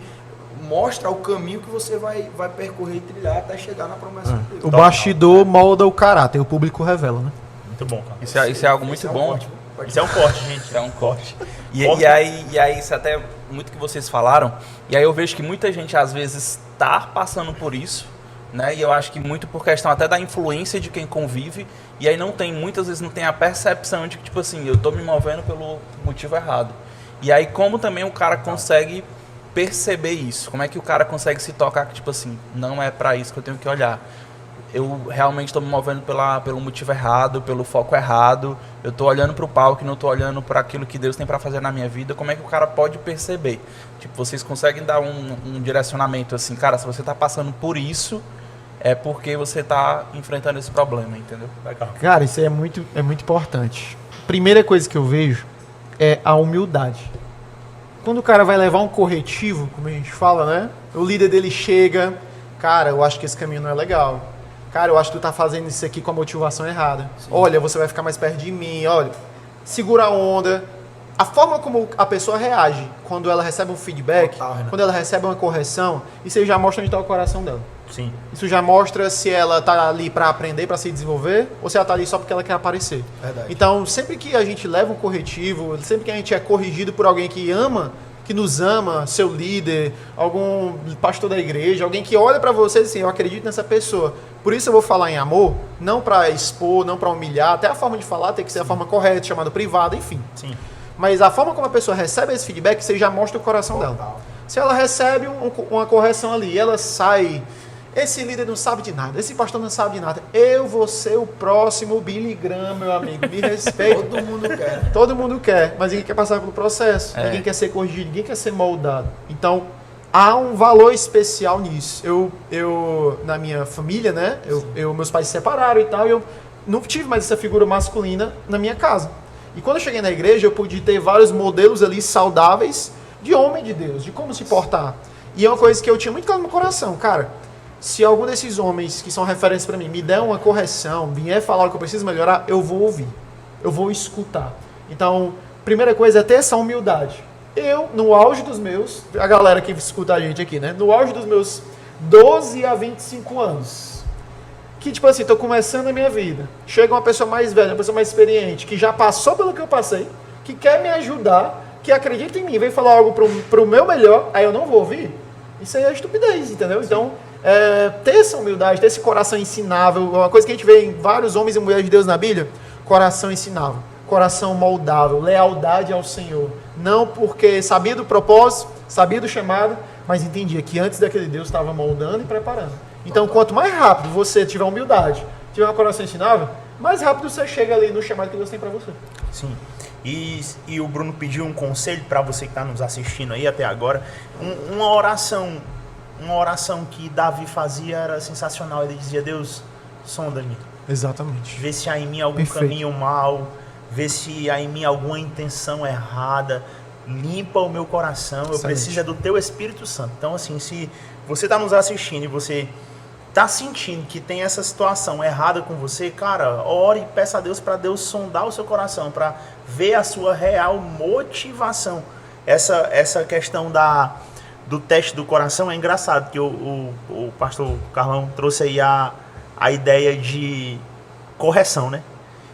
mostra o caminho que você vai percorrer e trilhar até chegar na promessa de Deus. O bastidor molda o caráter, o público revela, né? Muito bom, cara. Isso é algo muito bom. Isso é um corte, gente. Isso é um corte. E aí, isso até muito que vocês falaram, e aí eu vejo que muita gente às vezes está passando por isso, né? E eu acho que muito por questão até da influência de quem convive, e aí muitas vezes não tem a percepção de que, tipo assim, eu tô me movendo pelo motivo errado. E aí como também o cara consegue perceber isso? Como é que o cara consegue se tocar que, tipo assim, não é pra isso que eu tenho que olhar? Eu realmente estou me movendo pelo motivo errado, pelo foco errado, eu estou olhando para o palco e não estou olhando para aquilo que Deus tem para fazer na minha vida. Como é que o cara pode perceber? Tipo, vocês conseguem dar um direcionamento assim, cara, se você está passando por isso, é porque você está enfrentando esse problema, entendeu? Legal. Cara, isso aí é muito importante. Primeira coisa que eu vejo é a humildade. Quando o cara vai levar um corretivo, como a gente fala, né? O líder dele chega, cara, eu acho que esse caminho não é legal. Cara, eu acho que tu tá fazendo isso aqui com a motivação errada. Sim. Olha, você vai ficar mais perto de mim, olha. Segura a onda. A forma como a pessoa reage quando ela recebe um feedback, quando ela recebe uma correção, isso aí já mostra onde está o coração dela. Sim. Isso já mostra se ela tá ali para aprender, para se desenvolver, ou se ela tá ali só porque ela quer aparecer. Verdade. Então, sempre que a gente leva um corretivo, sempre que a gente é corrigido por alguém que ama, que nos ama, seu líder, algum pastor da igreja, alguém que olha para você e diz assim, eu acredito nessa pessoa. Por isso eu vou falar em amor, não para expor, não para humilhar, até a forma de falar tem que ser a forma correta, chamada privada, enfim. Sim. Mas a forma como a pessoa recebe esse feedback, você já mostra o coração dela. Se ela recebe uma correção ali, ela sai... Esse líder não sabe de nada, esse pastor não sabe de nada. Eu vou ser o próximo Billy Graham, meu amigo. Me respeita. Todo mundo quer. Todo mundo quer, mas ninguém quer passar pelo processo. Ninguém quer ser corrigido, ninguém quer ser moldado. Então, há um valor especial nisso. Eu na minha família, né? Meus pais se separaram e tal, e eu não tive mais essa figura masculina na minha casa. E quando eu cheguei na igreja, eu pude ter vários modelos ali saudáveis de homem de Deus, de como se portar. E é uma coisa que eu tinha muito claro no meu coração, cara. Se algum desses homens que são referências para mim me der uma correção, vier falar o que eu preciso melhorar, eu vou ouvir. Eu vou escutar. Então, primeira coisa é ter essa humildade. Eu, no auge dos meus, a galera que escuta a gente aqui, né? No auge dos meus 12 a 25 anos, que tipo assim, tô começando a minha vida, chega uma pessoa mais velha, uma pessoa mais experiente, que já passou pelo que eu passei, que quer me ajudar, que acredita em mim, vem falar algo pro meu melhor, aí eu não vou ouvir, isso aí é estupidez, entendeu? Sim. Então, ter essa humildade, ter esse coração ensinável, uma coisa que a gente vê em vários homens e mulheres de Deus na Bíblia, coração ensinável, coração moldável, lealdade ao Senhor, não porque sabia do propósito, sabia do chamado, mas entendia que antes daquele Deus estava moldando e preparando. Então, quanto mais rápido você tiver humildade, tiver um coração ensinável, mais rápido você chega ali no chamado que Deus tem para você. Sim. E o Bruno pediu um conselho para você que está nos assistindo aí até agora. Uma oração que Davi fazia era sensacional. Ele dizia: Deus, sonda-me. Exatamente. Vê se há em mim algum Perfeito. caminho mau, vê se há em mim alguma intenção errada. Limpa o meu coração. Eu preciso do teu Espírito Santo. Então, assim, se você está nos assistindo e você está sentindo que tem essa situação errada com você, cara, ore e peça a Deus para Deus sondar o seu coração, para ver a sua real motivação. Essa questão do teste do coração é engraçado, que o pastor Carlão trouxe aí a ideia de correção, né?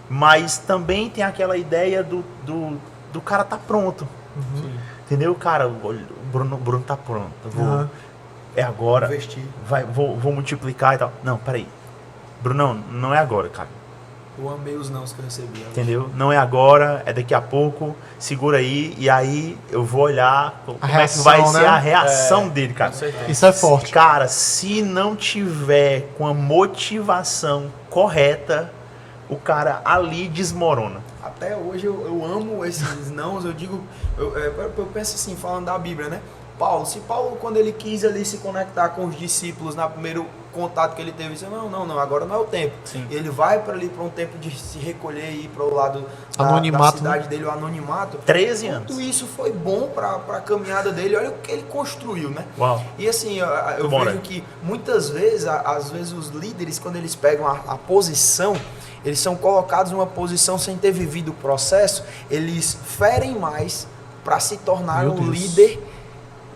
Mas também tem aquela ideia do cara tá pronto. Uhum. Entendeu? Cara, o Bruno tá pronto. É agora. Vou multiplicar e tal. Não, peraí. Brunão, não é agora, cara. Eu amei os nãos que eu recebi. Entendeu? Não é agora, é daqui a pouco. Segura aí, e aí eu vou olhar como é que vai ser a reação dele, cara. Isso é forte. Cara, se não tiver com a motivação correta, o cara ali desmorona. Até hoje eu amo esses nãos, eu digo, eu penso assim, falando da Bíblia, né? Se Paulo, quando ele quis ali se conectar com os discípulos, na primeiro contato que ele teve, ele disse: não, agora não é o tempo. Sim. Ele vai para ali para um tempo de se recolher e ir para o lado anonimato, da cidade dele, o anonimato. 13 anos. Tudo isso foi bom para a caminhada dele, olha o que ele construiu, né? Uau. E assim, eu vejo que muitas vezes, às vezes os líderes, quando eles pegam a posição, eles são colocados numa posição sem ter vivido o processo, eles ferem mais para se tornar um líder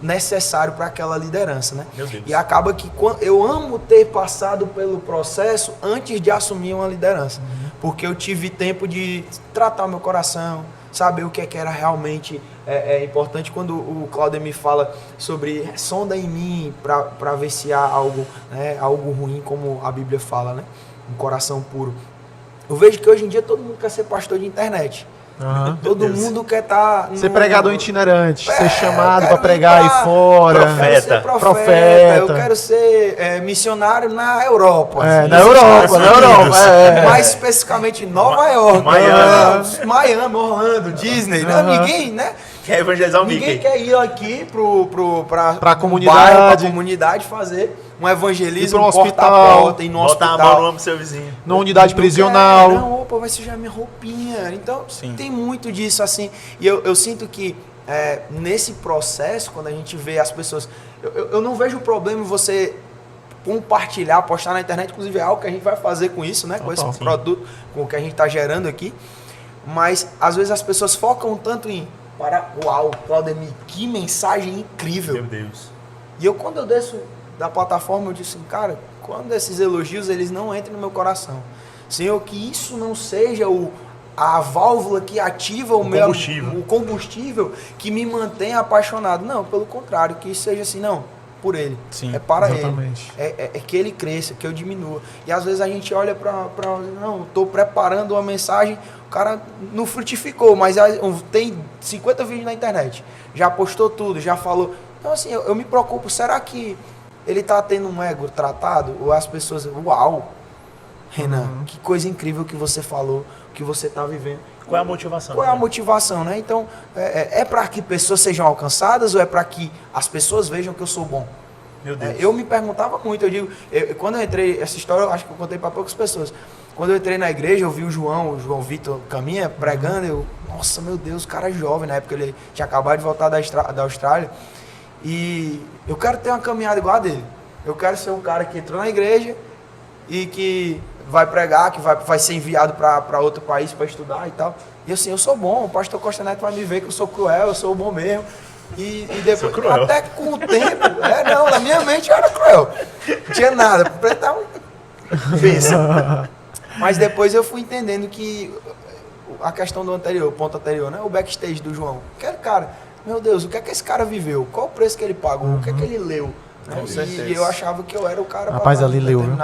necessário para aquela liderança, né? Meu Deus. E acaba que eu amo ter passado pelo processo antes de assumir uma liderança, porque eu tive tempo de tratar o meu coração, saber o que era realmente importante. Quando o Claudio me fala sobre sonda em mim para ver se há algo, né, algo ruim, como a Bíblia fala, né? Um coração puro. Eu vejo que hoje em dia todo mundo quer ser pastor de internet. Uhum. Todo mundo quer estar... Ser pregador itinerante, ser chamado para pregar aí fora. Profeta. Eu quero ser missionário na Europa. Na Europa. Mais especificamente em Nova York. Miami, Orlando, Disney. Né? Ninguém, né? Quer evangelizar o Mickey. Ninguém quer ir aqui pra comunidade fazer um evangelismo, ir pro hospital, ir no botar hospital. a mão no ombro do seu vizinho. Numa unidade prisional. Não, opa, vai sujar minha roupinha. Então, tem muito disso, assim. E eu sinto que nesse processo, quando a gente vê as pessoas... Eu não vejo problema em você compartilhar, postar na internet. Inclusive, é algo que a gente vai fazer com isso, né? Com esse produto, com o que a gente está gerando aqui. Mas, às vezes, as pessoas focam tanto em... Uau, Claudemir, que mensagem incrível. Meu Deus. E quando eu desço da plataforma, eu disse assim, cara, quando esses elogios, eles não entram no meu coração. Senhor, que isso não seja a válvula que ativa o combustível que me mantém apaixonado. Não, pelo contrário, que isso seja assim, não, por Ele. Sim, é para exatamente. Ele. É que Ele cresça, que eu diminua. E às vezes a gente olha não, estou preparando uma mensagem, o cara não frutificou, mas tem 50 vídeos na internet, já postou tudo, já falou. Então assim, eu me preocupo, será que ele está tendo um ego tratado? Ou as pessoas, uau, Renan, que coisa incrível que você falou, que você está vivendo. Qual é a motivação? Qual é a motivação, né? Então, é para que pessoas sejam alcançadas ou é para que as pessoas vejam que eu sou bom? Meu Deus. Eu me perguntava muito, quando eu entrei, essa história eu acho que eu contei para poucas pessoas. Quando eu entrei na igreja, eu vi o João Vitor Caminha pregando, eu, nossa, meu Deus, o cara é jovem, na época ele tinha acabado de voltar da Austrália, e eu quero ter uma caminhada igual a dele. Eu quero ser um cara que entrou na igreja e que vai pregar, que vai ser enviado para outro país para estudar e tal. E assim, eu sou bom, o pastor Costa Neto vai me ver que eu sou cruel, eu sou bom mesmo. E depois, até com o tempo, na minha mente eu era cruel. Não tinha nada, completar Mas depois eu fui entendendo que a questão do anterior, o ponto anterior, né? O backstage do João. Cara, meu Deus, o que é que esse cara viveu? Qual o preço que ele pagou? O que é que ele leu? Com certeza. E eu achava que eu era o cara... Rapaz, ali leu, viu?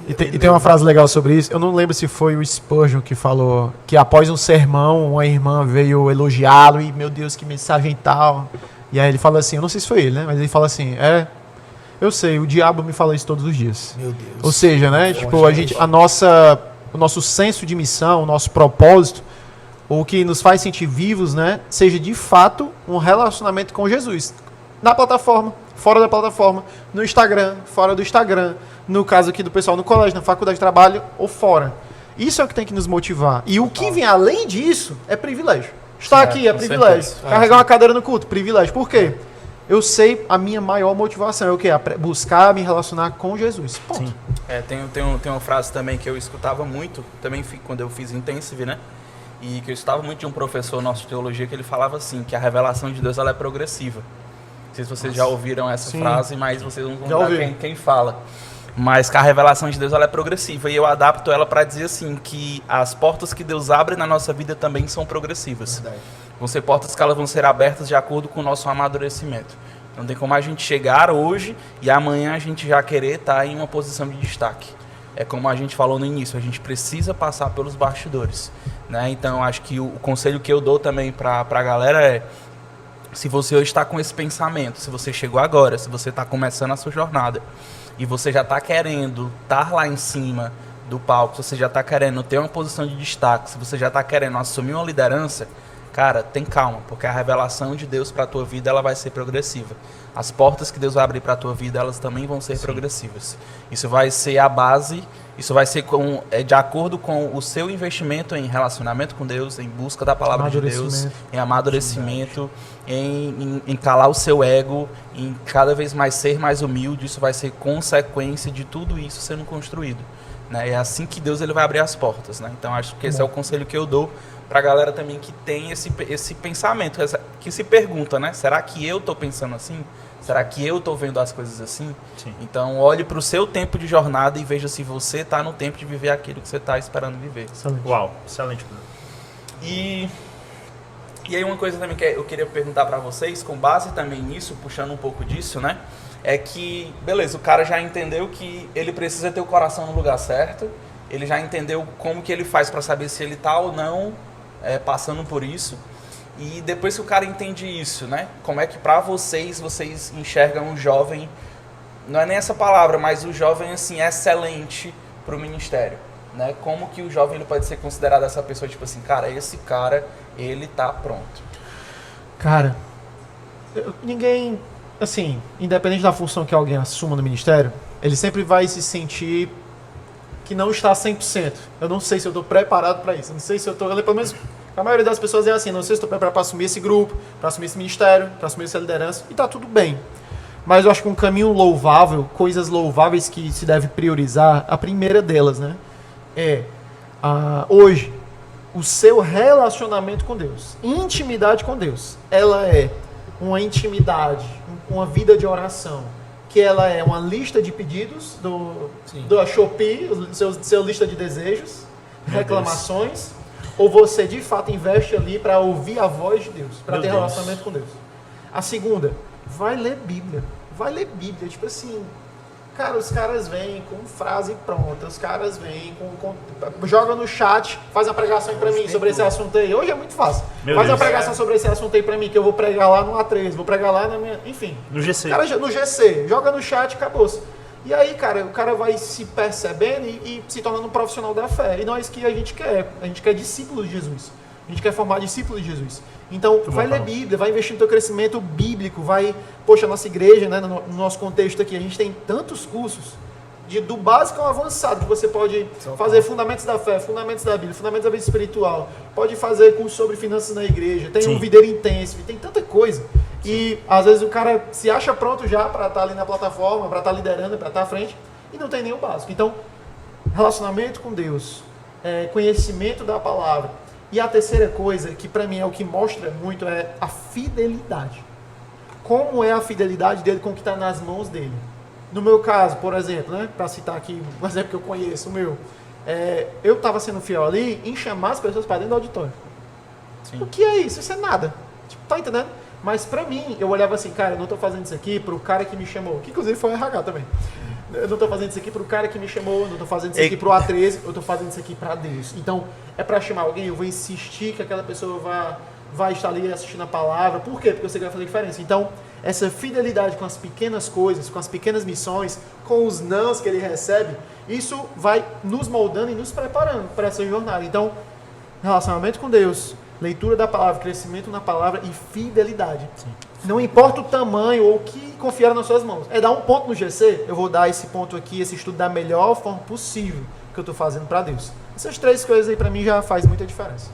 E tem uma frase legal sobre isso. Eu não lembro se foi o Spurgeon que falou que após um sermão, uma irmã veio elogiá-lo e, meu Deus, que mensagem tal. E aí ele fala assim, eu não sei se foi ele, né? Mas ele fala assim, eu sei, o diabo me fala isso todos os dias. Meu Deus. Ou seja, né? Tipo, o nosso senso de missão, o nosso propósito, o que nos faz sentir vivos, né? Seja de fato um relacionamento com Jesus. Na plataforma, fora da plataforma, no Instagram, fora do Instagram, no caso aqui do pessoal no colégio, na faculdade de trabalho ou fora. Isso é o que tem que nos motivar. E o que vem além disso é privilégio. Estar aqui é privilégio. Carregar uma cadeira no culto, privilégio. Por quê? Eu sei a minha maior motivação é o quê? Buscar me relacionar com Jesus. Ponto. Sim. Tem uma frase também que eu escutava muito, também quando eu fiz Intensive, né? E que eu escutava muito de um professor nosso de teologia que ele falava assim, que a revelação de Deus ela é progressiva. Não sei se vocês já ouviram essa frase, mas vocês não vão lembrar quem fala. Mas que a revelação de Deus ela é progressiva. E eu adapto ela para dizer assim, que as portas que Deus abre na nossa vida também são progressivas. Verdade. Vão ser portas que elas vão ser abertas de acordo com o nosso amadurecimento. Não tem como a gente chegar hoje e amanhã a gente já querer estar em uma posição de destaque. É como a gente falou no início, a gente precisa passar pelos bastidores, né? Então, acho que o conselho que eu dou também para a galera é, se você hoje está com esse pensamento, se você chegou agora, se você está começando a sua jornada e você já está querendo estar lá em cima do palco, se você já está querendo ter uma posição de destaque, se você já está querendo assumir uma liderança, cara, tem calma, porque a revelação de Deus para a tua vida ela vai ser progressiva. As portas que Deus vai abrir para a tua vida, elas também vão ser progressivas. Isso vai ser a base, isso vai ser de acordo com o seu investimento em relacionamento com Deus, em busca da palavra de Deus, em amadurecimento, em calar o seu ego, em cada vez mais ser mais humilde. Isso vai ser consequência de tudo isso sendo construído, né? É assim que Deus ele vai abrir as portas, né? Então acho que esse é o conselho que eu dou para a galera também que tem esse pensamento, que se pergunta, né? Será que eu estou pensando assim? Será que eu estou vendo as coisas assim? Sim. Então olhe para o seu tempo de jornada e veja se você está no tempo de viver aquilo que você está esperando viver. Excelente. Uau, excelente. E aí uma coisa também que eu queria perguntar para vocês, com base também nisso, puxando um pouco disso, né? É que, beleza, o cara já entendeu que ele precisa ter o coração no lugar certo, ele já entendeu como que ele faz para saber se ele está ou não passando por isso. E depois que o cara entende isso, né? Como é que para vocês enxergam um jovem, não é nem essa palavra, mas o jovem assim excelente para o ministério, né? Como que o jovem ele pode ser considerado essa pessoa, tipo assim, cara, esse cara, ele tá pronto. Cara, ninguém, assim, independente da função que alguém assuma no ministério, ele sempre vai se sentir que não está 100%. Eu não sei se eu estou preparado para isso. Eu não sei se eu estou... Pelo menos a maioria das pessoas é assim. Não sei se estou preparado para assumir esse grupo, para assumir esse ministério, para assumir essa liderança. E está tudo bem. Mas eu acho que um caminho louvável, coisas louváveis que se deve priorizar, a primeira delas, né? Hoje, o seu relacionamento com Deus. Intimidade com Deus. Ela é uma intimidade, uma vida de oração, que ela é uma lista de pedidos do Shopee, seu lista de desejos, reclamações, ou você de fato investe ali para ouvir a voz de Deus, para ter relacionamento com Deus. A segunda, vai ler Bíblia. Tipo assim, cara, os caras vêm com frase pronta, os caras vêm joga no chat, faz uma pregação aí pra mim sobre esse assunto aí. Hoje é muito fácil. Faz uma pregação sobre esse assunto aí pra mim, que eu vou pregar lá no A13, vou pregar lá na minha... Enfim. No GC. Cara, no GC, joga no chat, acabou-se. E aí, cara, o cara vai se percebendo e se tornando um profissional da fé. E não é isso que a gente quer. A gente quer discípulos de Jesus. A gente quer formar discípulos de Jesus. Então, vai ler Bíblia, vai investir no teu crescimento bíblico, vai... Poxa, a nossa igreja, né, no nosso contexto aqui, a gente tem tantos cursos. do básico ao avançado, que você pode fazer fundamentos da fé, fundamentos da Bíblia, fundamentos da vida espiritual, pode fazer curso sobre finanças na igreja, tem um videiro intenso, tem tanta coisa. E às vezes o cara se acha pronto já para estar ali na plataforma, para estar liderando, para estar à frente, e não tem nem o básico. Então, relacionamento com Deus, conhecimento da palavra. E a terceira coisa, que para mim é o que mostra muito, é a fidelidade. Como é a fidelidade dele com o que está nas mãos dele. No meu caso, por exemplo, né, para citar aqui um exemplo que eu conheço, o meu, eu estava sendo fiel ali em chamar as pessoas para dentro do auditório. Sim. O que é isso? Isso é nada. Tipo, tá entendendo? Mas para mim, eu olhava assim, cara, eu não estou fazendo isso aqui para o cara que me chamou, que inclusive foi o RH também. Eu não estou fazendo isso aqui para o cara que me chamou, eu não estou fazendo isso aqui para o A13, eu estou fazendo isso aqui para Deus. Então, é para chamar alguém, eu vou insistir que aquela pessoa vai estar ali assistindo a palavra. Por quê? Porque eu sei que vai fazer diferença. Então, essa fidelidade com as pequenas coisas, com as pequenas missões, com os nãos que ele recebe, isso vai nos moldando e nos preparando para essa jornada. Então, relacionamento com Deus, leitura da palavra, crescimento na palavra e fidelidade. Sim. Não importa o tamanho ou o que confiar nas suas mãos. É dar um ponto no GC, eu vou dar esse ponto aqui, esse estudo da melhor forma possível que eu estou fazendo para Deus. Essas três coisas aí para mim já faz muita diferença.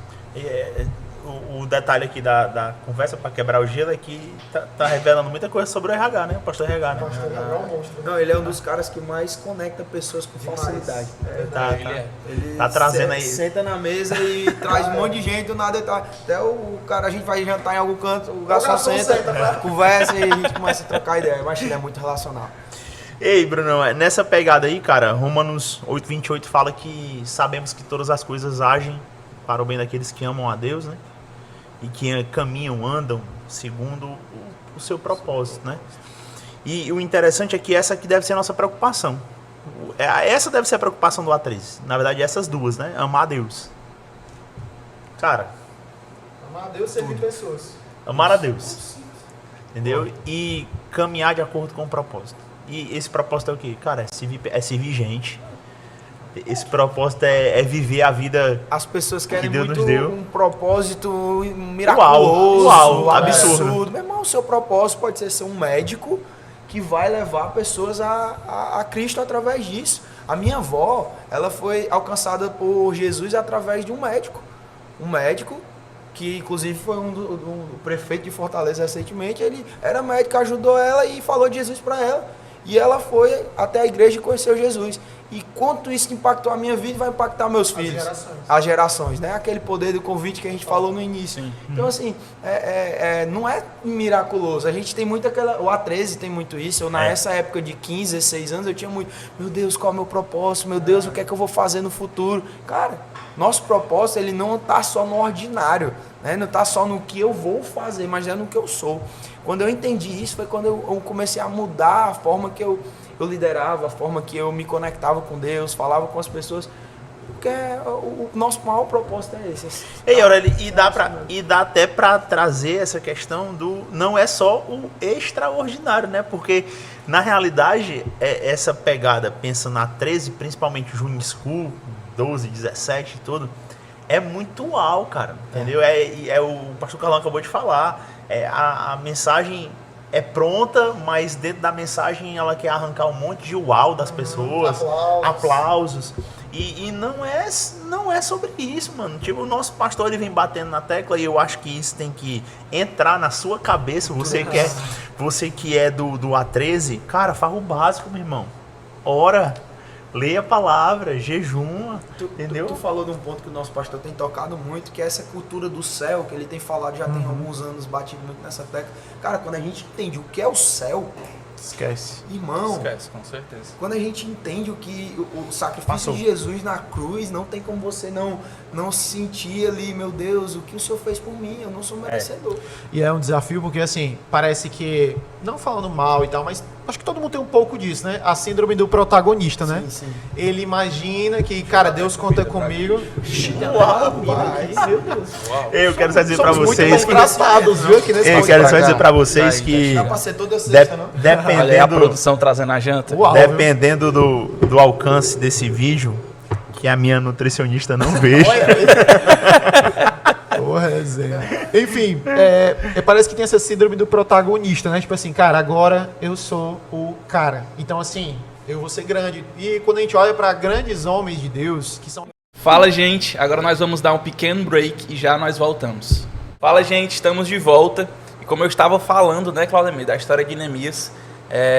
O detalhe aqui da conversa, para quebrar o gelo, é que tá revelando muita coisa sobre o RH, né? O pastor RH, né? O pastor RH é um monstro. Não, ele é um dos caras que mais conecta pessoas com facilidade. Ele tá trazendo aí. Senta na mesa e traz um monte de gente, do nada até o cara, a gente vai jantar em algum canto, o garçom senta, conversa e a gente começa a trocar ideia. Mas ele é muito relacional. Ei, Bruno, nessa pegada aí, cara, Romanos 8:28 fala que sabemos que todas as coisas agem para o bem daqueles que amam a Deus, né? E que caminham, andam segundo o seu propósito, né? E o interessante é que essa aqui deve ser a nossa preocupação. Essa deve ser a preocupação do A13. Na verdade, essas duas, né? Amar a Deus. Cara... Amar a Deus e servir pessoas. Amar a Deus. Entendeu? E caminhar de acordo com o propósito. E esse propósito é o quê? Cara, é servir gente. Esse propósito é viver a vida. As pessoas querem que Deus muito nos deu. Um propósito miraculoso, uau, absurdo. Meu irmão, o seu propósito pode ser um médico que vai levar pessoas a Cristo através disso. A minha avó, ela foi alcançada por Jesus através de um médico. Um médico que inclusive foi um prefeito de Fortaleza recentemente. Ele era médico, ajudou ela e falou de Jesus para ela. E ela foi até a igreja e conheceu Jesus. E quanto isso impactou a minha vida, vai impactar meus filhos. As gerações, né? Aquele poder do convite que a gente falou no início. Sim. Então, assim, não é miraculoso. A gente tem muito aquela... O A13 tem muito isso. Eu, nessa época de 15, 16 anos, eu tinha muito... Meu Deus, qual é o meu propósito? Meu Deus, o que é que eu vou fazer no futuro? Cara, nosso propósito, ele não está só no ordinário. Né? Não está só no que eu vou fazer, mas é no que eu sou. Quando eu entendi isso, foi quando eu comecei a mudar a forma que eu liderava, a forma que eu me conectava com Deus, falava com as pessoas. Porque o nosso maior propósito é esse. Ei, Aurélio, e dá até para trazer essa questão do... Não é só o extraordinário, né? Porque, na realidade, essa pegada, pensa na 13, principalmente Junior School, 12, 17 e tudo, é muito uau, cara. Entendeu? O pastor Carlão acabou de falar. A mensagem é pronta, mas dentro da mensagem ela quer arrancar um monte de uau das pessoas, aplausos. E não é sobre isso, mano. Tipo, o nosso pastor ele vem batendo na tecla e eu acho que isso tem que entrar na sua cabeça. Você que é do A13, cara, faz o básico, meu irmão. Ora, leia a palavra, jejuma, entendeu? Tu falou de um ponto que o nosso pastor tem tocado muito, que é essa cultura do céu, que ele tem falado já tem alguns anos, batido muito nessa tecla. Cara, quando a gente entende o que é o céu, esquece. Irmão, esquece, com certeza. Quando a gente entende o sacrifício de Jesus na cruz, não tem como você não sentir ali, meu Deus, o que o Senhor fez por mim, eu não sou merecedor. E é um desafio porque, assim, parece que, não falando mal e tal, mas acho que todo mundo tem um pouco disso, né? A síndrome do protagonista, né? Sim. Ele imagina que, cara, Deus conta comigo. Uau, meu Deus. Eu quero só dizer pra vocês que... viu, aqui nesse eu quero só dizer pra vocês que... Dá pra ser toda sexta, não? Dependendo... Olha aí a produção trazendo a janta. Uau, dependendo do alcance desse vídeo, que a minha nutricionista não veja. Porra, Enfim, parece que tem essa síndrome do protagonista, né? Tipo assim, cara, agora eu sou o cara. Então, assim, eu vou ser grande. E quando a gente olha para grandes homens de Deus, que são... Fala, gente. Agora nós vamos dar um pequeno break e já nós voltamos. Fala, gente. Estamos de volta. E como eu estava falando, né, Claudemir, da história de Neemias,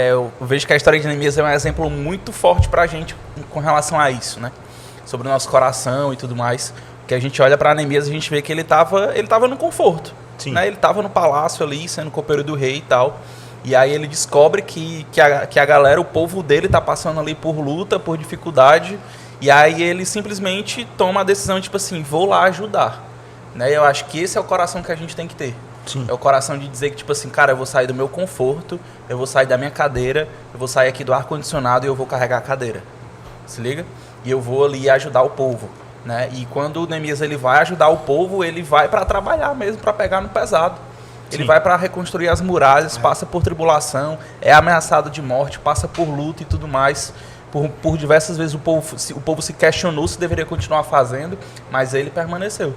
eu vejo que a história de Neemias é um exemplo muito forte pra gente com relação a isso, né? Sobre o nosso coração e tudo mais. Que a gente olha para Neemias, a gente vê que ele tava no conforto. Sim. Né? Ele estava no palácio ali, sendo copeiro do rei e tal. E aí ele descobre que a galera, o povo dele tá passando ali por luta, por dificuldade. E aí ele simplesmente toma a decisão, tipo assim, vou lá ajudar. Né? Eu acho que esse é o coração que a gente tem que ter. Sim. É o coração de dizer que, tipo assim, cara, eu vou sair do meu conforto, eu vou sair da minha cadeira, eu vou sair aqui do ar-condicionado e eu vou carregar a cadeira. Se liga? E eu vou ali ajudar o povo. Né? E quando o Neemias ele vai ajudar o povo, ele vai para trabalhar mesmo, para pegar no pesado. Ele vai para reconstruir as muralhas, passa por tribulação, é ameaçado de morte, passa por luta e tudo mais. Por diversas vezes o povo se questionou se deveria continuar fazendo, mas ele permaneceu.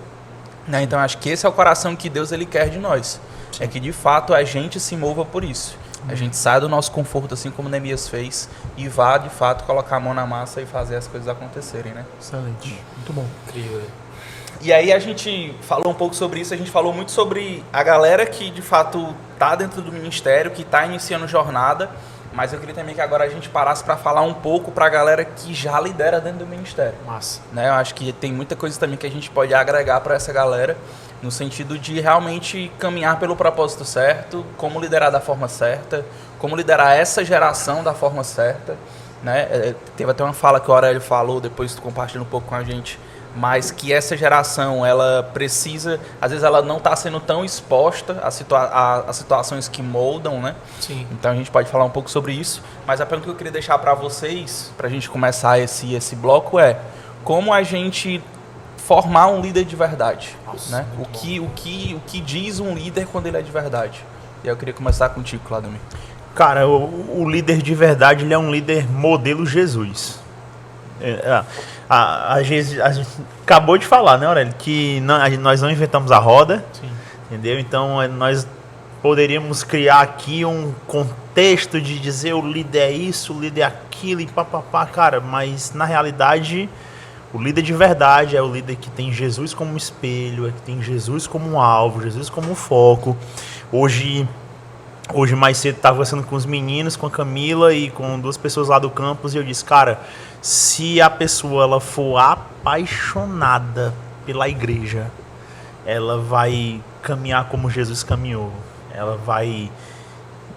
Né? Então acho que esse é o coração que Deus ele quer de nós. Sim. É que de fato a gente se mova por isso. A gente sai do nosso conforto, assim como Neemias fez, e vá de fato colocar a mão na massa e fazer as coisas acontecerem, né? Excelente, muito bom. Incrível. E aí a gente falou um pouco sobre isso, a gente falou muito sobre a galera que de fato está dentro do ministério, que está iniciando jornada, mas eu queria também que agora a gente parasse para falar um pouco para a galera que já lidera dentro do ministério. Massa. Né? Eu acho que tem muita coisa também que a gente pode agregar para essa galera, no sentido de realmente caminhar pelo propósito certo, como liderar da forma certa, como liderar essa geração da forma certa. Né? Teve até uma fala que o Aurélio falou, depois tu compartilha um pouco com a gente, mas que essa geração, ela precisa, às vezes ela não está sendo tão exposta a situações que moldam, né? Sim. Então a gente pode falar um pouco sobre isso, mas a pergunta que eu queria deixar para vocês, para a gente começar esse bloco é, como a gente formar um líder de verdade? Nossa, né? O que diz um líder quando ele é de verdade? E aí eu queria começar contigo, Claudemir. Cara, o líder de verdade, ele é um líder modelo Jesus. A gente acabou de falar, né, Aurélio, que nós não inventamos a roda. Sim. Entendeu? Então nós poderíamos criar aqui um contexto de dizer o líder é isso, o líder é aquilo e papapá, cara, mas na realidade o líder de verdade é o líder que tem Jesus como espelho, é que tem Jesus como um alvo, Jesus como um foco. Hoje mais cedo estava conversando com os meninos, com a Camila e com duas pessoas lá do campus, e eu disse, cara, se a pessoa ela for apaixonada pela igreja, ela vai caminhar como Jesus caminhou, ela vai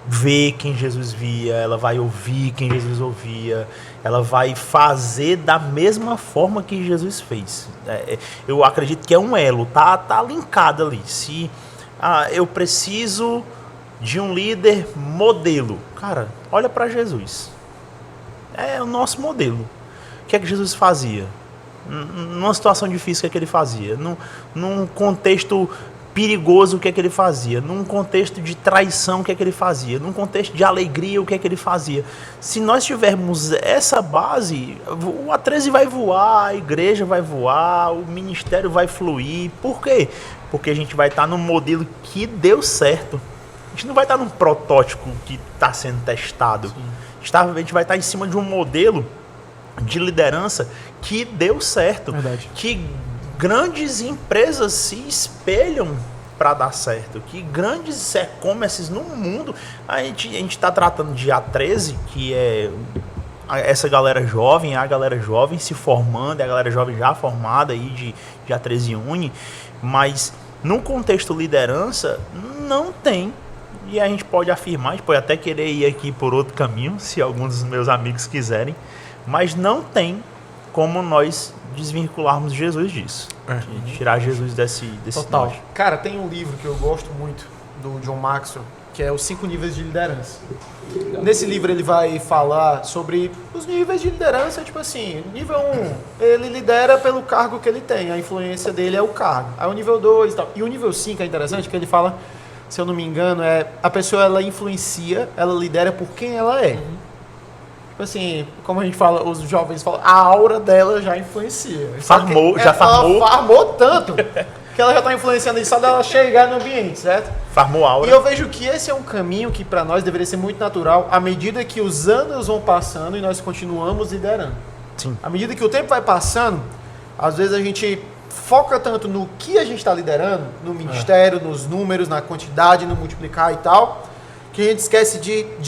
ver quem Jesus via, ela vai ouvir quem Jesus ouvia, ela vai fazer da mesma forma que Jesus fez. Eu acredito que é um elo, tá linkado ali. Se eu preciso de um líder modelo, cara, olha para Jesus. É o nosso modelo. O que é que Jesus fazia? Numa situação difícil, o que é que ele fazia? Num contexto perigoso, o que é que ele fazia? Num contexto de traição, o que é que ele fazia? Num contexto de alegria, o que é que ele fazia? Se nós tivermos essa base, o A13 vai voar, a igreja vai voar, o ministério vai fluir. Por quê? Porque a gente vai estar num modelo que deu certo. A gente não vai estar num protótipo que está sendo testado. A gente vai estar em cima de um modelo de liderança que deu certo. Verdade. Que grandes empresas se espelham para dar certo. Que grandes e-commerces no mundo... A gente está tratando de A13, que é essa galera jovem, a galera jovem se formando, a galera jovem já formada aí de A13 Uni, mas no contexto liderança, não tem. E a gente pode afirmar, a gente pode até querer ir aqui por outro caminho, se alguns dos meus amigos quiserem, mas não tem como nós desvincularmos Jesus disso. De tirar Jesus desse Total. norte. Cara, tem um livro que eu gosto muito, do John Maxwell, que é Os 5 Níveis de Liderança. Nesse livro ele vai falar sobre os níveis de liderança, tipo assim, nível 1, ele lidera pelo cargo que ele tem, a influência dele é o cargo. Aí o nível 2 e tal. E o nível 5 é interessante, porque ele fala, se eu não me engano, a pessoa ela influencia, ela lidera por quem ela é. Tipo assim, como a gente fala, os jovens falam, a aura dela já influencia. Já farmou. Ela farmou tanto que ela já está influenciando isso só dela chegar no ambiente, certo? Farmou aura. E eu vejo que esse é um caminho que para nós deveria ser muito natural à medida que os anos vão passando e nós continuamos liderando. Sim. À medida que o tempo vai passando, às vezes a gente foca tanto no que a gente está liderando, no ministério, nos números, na quantidade, no multiplicar e tal, que a gente esquece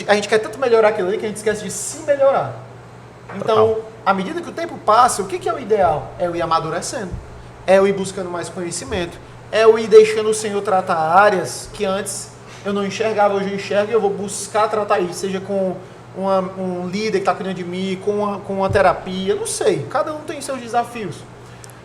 a gente quer tanto melhorar aquilo ali que a gente esquece de se melhorar. Então, à medida que o tempo passa, o que é o ideal? É eu ir amadurecendo, é eu ir buscando mais conhecimento, é eu ir deixando o Senhor tratar áreas que antes eu não enxergava, hoje eu enxergo e eu vou buscar tratar isso, seja com um líder que está cuidando de mim, com uma terapia, não sei, cada um tem seus desafios.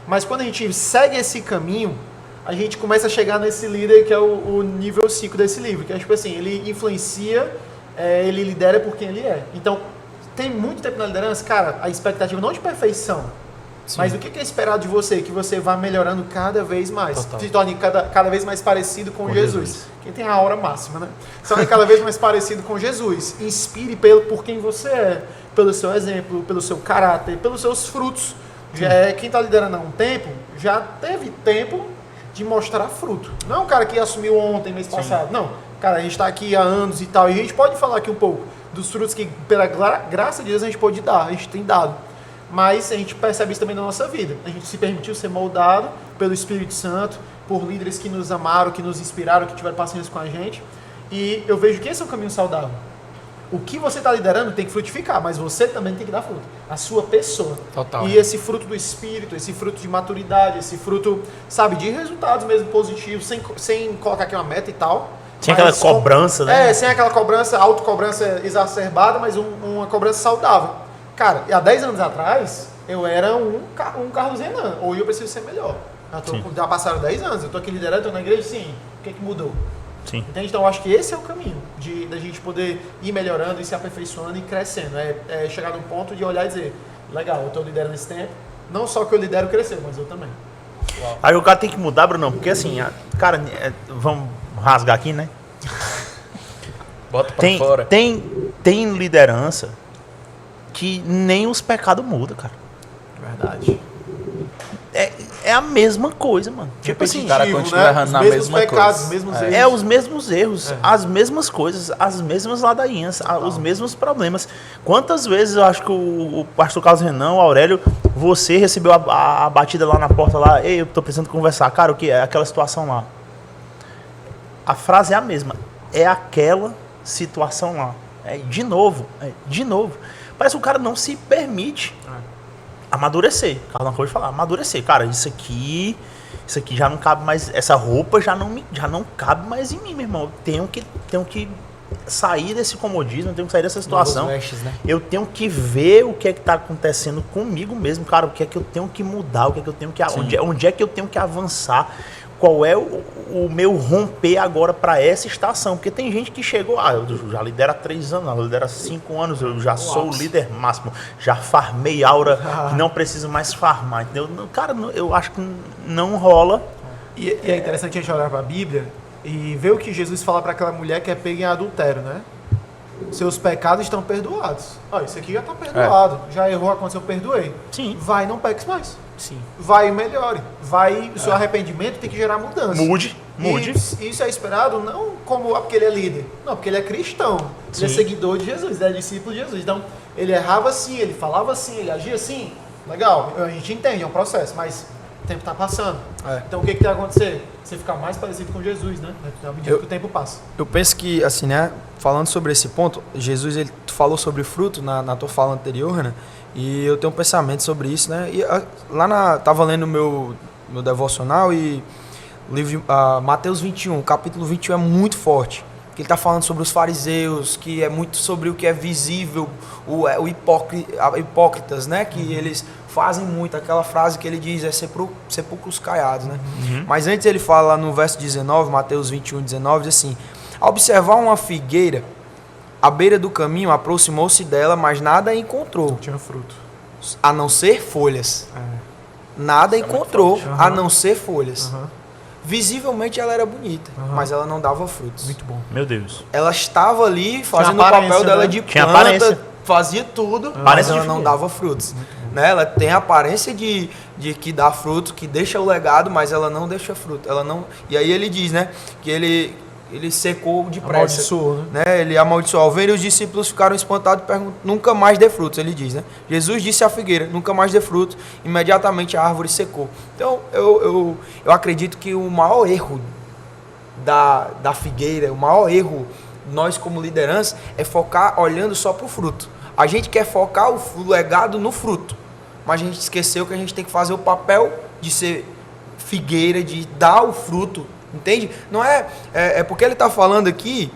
Mas quando a gente segue esse caminho, a gente começa a chegar nesse líder que é o nível 5 desse livro, que é tipo assim, ele influencia, ele lidera por quem ele é. Então, tem muito tempo na liderança, cara, a expectativa não de perfeição, mas o que é esperado de você? Que você vá melhorando cada vez mais. Total. Se torne cada vez mais parecido com Jesus. Quem tem a aura máxima, né? Se torne cada vez mais parecido com Jesus. Inspire por quem você é, pelo seu exemplo, pelo seu caráter, pelos seus frutos. Quem está liderando há um tempo, já teve tempo de mostrar fruto. Não é um cara que assumiu ontem, mês passado. Não. Cara, a gente está aqui há anos e tal. E a gente pode falar aqui um pouco dos frutos que, pela graça de Deus, a gente pode dar. A gente tem dado. Mas a gente percebe isso também na nossa vida. A gente se permitiu ser moldado pelo Espírito Santo, por líderes que nos amaram, que nos inspiraram, que tiveram paciência com a gente. E eu vejo que esse é um caminho saudável. O que você está liderando tem que frutificar, mas você também tem que dar fruto. A sua pessoa. Total. E esse fruto do Espírito, esse fruto de maturidade, esse fruto, sabe, de resultados mesmo positivos, sem colocar aqui uma meta e tal. Sem aquela cobrança, né? Sem aquela cobrança, autocobrança exacerbada, mas uma cobrança saudável. Cara, há 10 anos atrás, eu era um Carlos Renan. Hoje eu preciso ser melhor. Já passaram 10 anos, eu estou aqui liderando, estou na igreja, sim. O que mudou? Sim. Entende? Então, eu acho que esse é o caminho da gente poder ir melhorando e se aperfeiçoando e crescendo. É chegar num ponto de olhar e dizer, legal, eu estou liderando esse tempo. Não só que eu lidero crescer, mas eu também. Uau. Aí o cara tem que mudar, Brunão, porque assim, cara, vamos rasgar aqui, né? Bota pra fora. Tem liderança que nem os pecados mudam, cara. Verdade. É a mesma coisa, mano. Tipo assim, o cara continua errando na mesma pecados, coisa. Os mesmos erros. os mesmos erros, as mesmas coisas, as mesmas ladainhas, os mesmos problemas. Quantas vezes eu acho que o pastor Carlos Renan, o Aurélio, você recebeu a batida lá na porta lá, ei, eu tô precisando conversar. Cara, o que é aquela situação lá? A frase é a mesma. É aquela situação lá. De novo. Parece que o cara não se permite amadurecer. Carlos acabou de falar, amadurecer. Cara, isso aqui já não cabe mais, essa roupa já não cabe mais em mim, meu irmão. Eu tenho que sair desse comodismo, eu tenho que sair dessa situação. Vestes, né? Eu tenho que ver o que é que está acontecendo comigo mesmo, cara. O que é que eu tenho que mudar, o que é que eu tenho que onde é que eu tenho que avançar. Qual é o meu romper agora para essa estação? Porque tem gente que chegou, eu já lidero há 3 anos, eu lidero há 5 anos, eu já sou o líder máximo, já farmei aura, não preciso mais farmar, entendeu? Cara, eu acho que não rola. E é interessante a gente olhar para a Bíblia e ver o que Jesus fala para aquela mulher que é pega em adultério, né? Seus pecados estão perdoados. Isso aqui já está perdoado. Já errou, aconteceu, eu perdoei. Sim. Vai, não peques mais. Sim. Vai e melhore. O seu arrependimento tem que gerar mudança. Mude. Isso é esperado não como porque ele é líder. Não, porque ele é cristão. Ele é seguidor de Jesus, ele é discípulo de Jesus. Então, ele errava assim, ele falava assim, ele agia assim. Legal, a gente entende, é um processo, mas o tempo está passando. Então, o que tem que acontecer? Você ficar mais parecido com Jesus, né? À medida que o tempo passa. Eu penso que, assim, né? Falando sobre esse ponto, Jesus, ele falou sobre fruto na tua fala anterior, né? E eu tenho um pensamento sobre isso, né? E tava lendo meu devocional e o livro Mateus 21, capítulo 21 é muito forte. Que ele está falando sobre os fariseus, que é muito sobre o que é visível, hipócritas, né? Que eles fazem muito, aquela frase que ele diz, sepulcros caiados, né? Mas antes ele fala no verso 19, Mateus 21, 19, diz assim: ao observar uma figueira à beira do caminho, aproximou-se dela, mas nada encontrou. Tinha fruto. A não ser folhas. Nada encontrou, a não ser folhas. Visivelmente ela era bonita, mas ela não dava frutos. Muito bom. Meu Deus. Ela estava ali fazendo o papel dela de Tinha planta, aparência. fazia tudo, mas ela não bonita. dava frutos. né? Ela tem a aparência de que dá fruto, que deixa o legado, mas ela não deixa fruto. Ela não. E aí ele diz, né? Que ele secou depressa. Amaldiçoou, né? Ele amaldiçoou. Ao ver, os discípulos ficaram espantados e perguntam: nunca mais dê frutos, ele diz, né? Jesus disse à figueira: nunca mais dê frutos. Imediatamente a árvore secou. Então, eu acredito que o maior erro da figueira, o maior erro, nós como liderança, é focar olhando só para o fruto. A gente quer focar o legado no fruto, mas a gente esqueceu que a gente tem que fazer o papel de ser figueira, de dar o fruto. Entende? Não é porque ele está falando aqui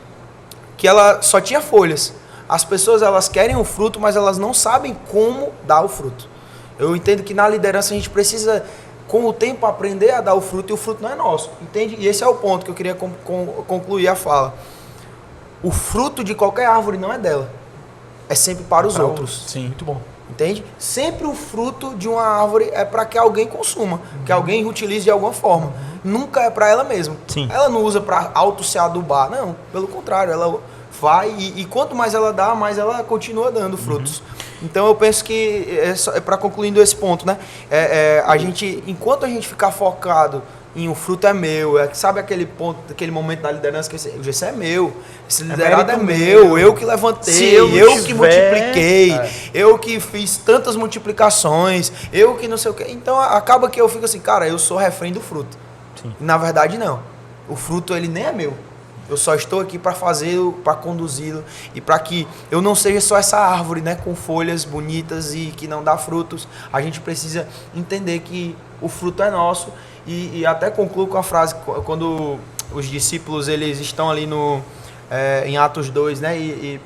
que ela só tinha folhas. As pessoas, elas querem o fruto, mas elas não sabem como dar o fruto. Eu entendo que na liderança a gente precisa, com o tempo, aprender a dar o fruto, e o fruto não é nosso. Entende? E esse é o ponto que eu queria concluir a fala. O fruto de qualquer árvore não é dela. É sempre para os outros. Sim. Muito bom. Entende? Sempre o fruto de uma árvore é para que alguém consuma, que alguém utilize de alguma forma. Nunca é para ela mesma. Sim. Ela não usa para auto se adubar, não. Pelo contrário, ela vai e quanto mais ela dá, mais ela continua dando frutos. Então eu penso que, para concluindo esse ponto, né? A gente, enquanto a gente ficar focado em o fruto é meu, sabe aquele ponto, aquele momento da liderança que esse é meu, esse liderado é meu, eu que levantei, eu que multipliquei, eu que fiz tantas multiplicações, eu que não sei o que. Então acaba que eu fico assim, cara, eu sou refém do fruto. Sim. Na verdade não. O fruto ele nem é meu. Eu só estou aqui para fazê-lo, para conduzi-lo e para que eu não seja só essa árvore, né, com folhas bonitas e que não dá frutos. A gente precisa entender que o fruto é nosso. E até concluo com a frase, quando os discípulos eles estão ali em Atos 2, né, e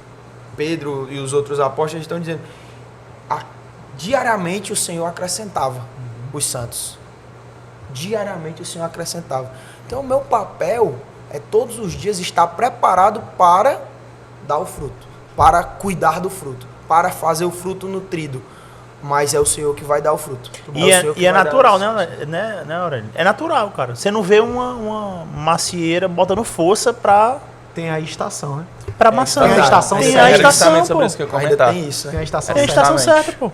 Pedro e os outros apóstolos estão dizendo, diariamente o Senhor acrescentava os santos. Diariamente o Senhor acrescentava. Então o meu papel é todos os dias estar preparado para dar o fruto, para cuidar do fruto, para fazer o fruto nutrido. Mas é o Senhor que vai dar o fruto. E é natural, né, Aurélio? É natural, cara. Você não vê uma macieira botando força pra... Tem a estação, né? Pra maçã. Tem a estação Tem certa. a estação, justamente sobre pô. isso que eu ia Ainda comentar. tem isso, Tem né? a estação Tem a certa. estação certa, pô.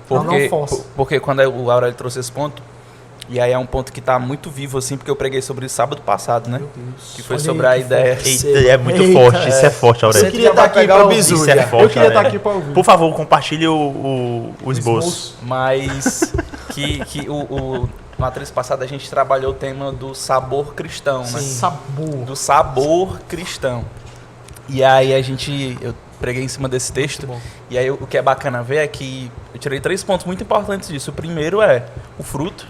Ela não força. Porque quando o Aurélio trouxe esse ponto, e aí é um ponto que está muito vivo, assim, porque eu preguei sobre isso sábado passado, né? Meu Deus. Que foi Olha sobre aí a que ideia. Eita, é muito Eita, forte. Isso é forte, Aurélio. Eu queria estar aqui pegar pra o ouvir. bizu Isso é já. forte, Eu queria estar Aurélio. aqui para ouvir. Por favor, compartilhe o esboço. Mas que na atriz passada a gente trabalhou o tema do sabor cristão, né? Sabor. Do sabor cristão. E aí eu preguei em cima desse texto. E aí o que é bacana ver é que eu tirei 3 pontos muito importantes disso. O primeiro é o fruto,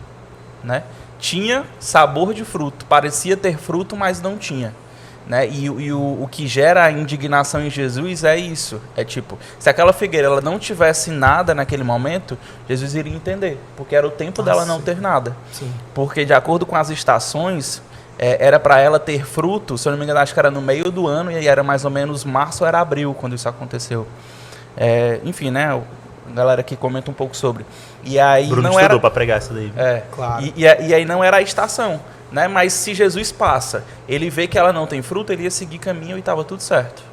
né? Tinha sabor de fruto, parecia ter fruto, mas não tinha, né? E o que gera a indignação em Jesus é isso. É tipo, se aquela figueira ela não tivesse nada naquele momento, Jesus iria entender, porque era o tempo dela não ter nada. Sim. Porque de acordo com as estações, era para ela ter fruto, se eu não me engano, acho que era no meio do ano, e era mais ou menos março ou era abril quando isso aconteceu. Enfim, né? A galera aqui comenta um pouco sobre. E aí Bruno não estudou era pra pregar isso daí. Claro. E aí não era a estação, né? Mas se Jesus passa, ele vê que ela não tem fruto, ele ia seguir caminho e estava tudo certo.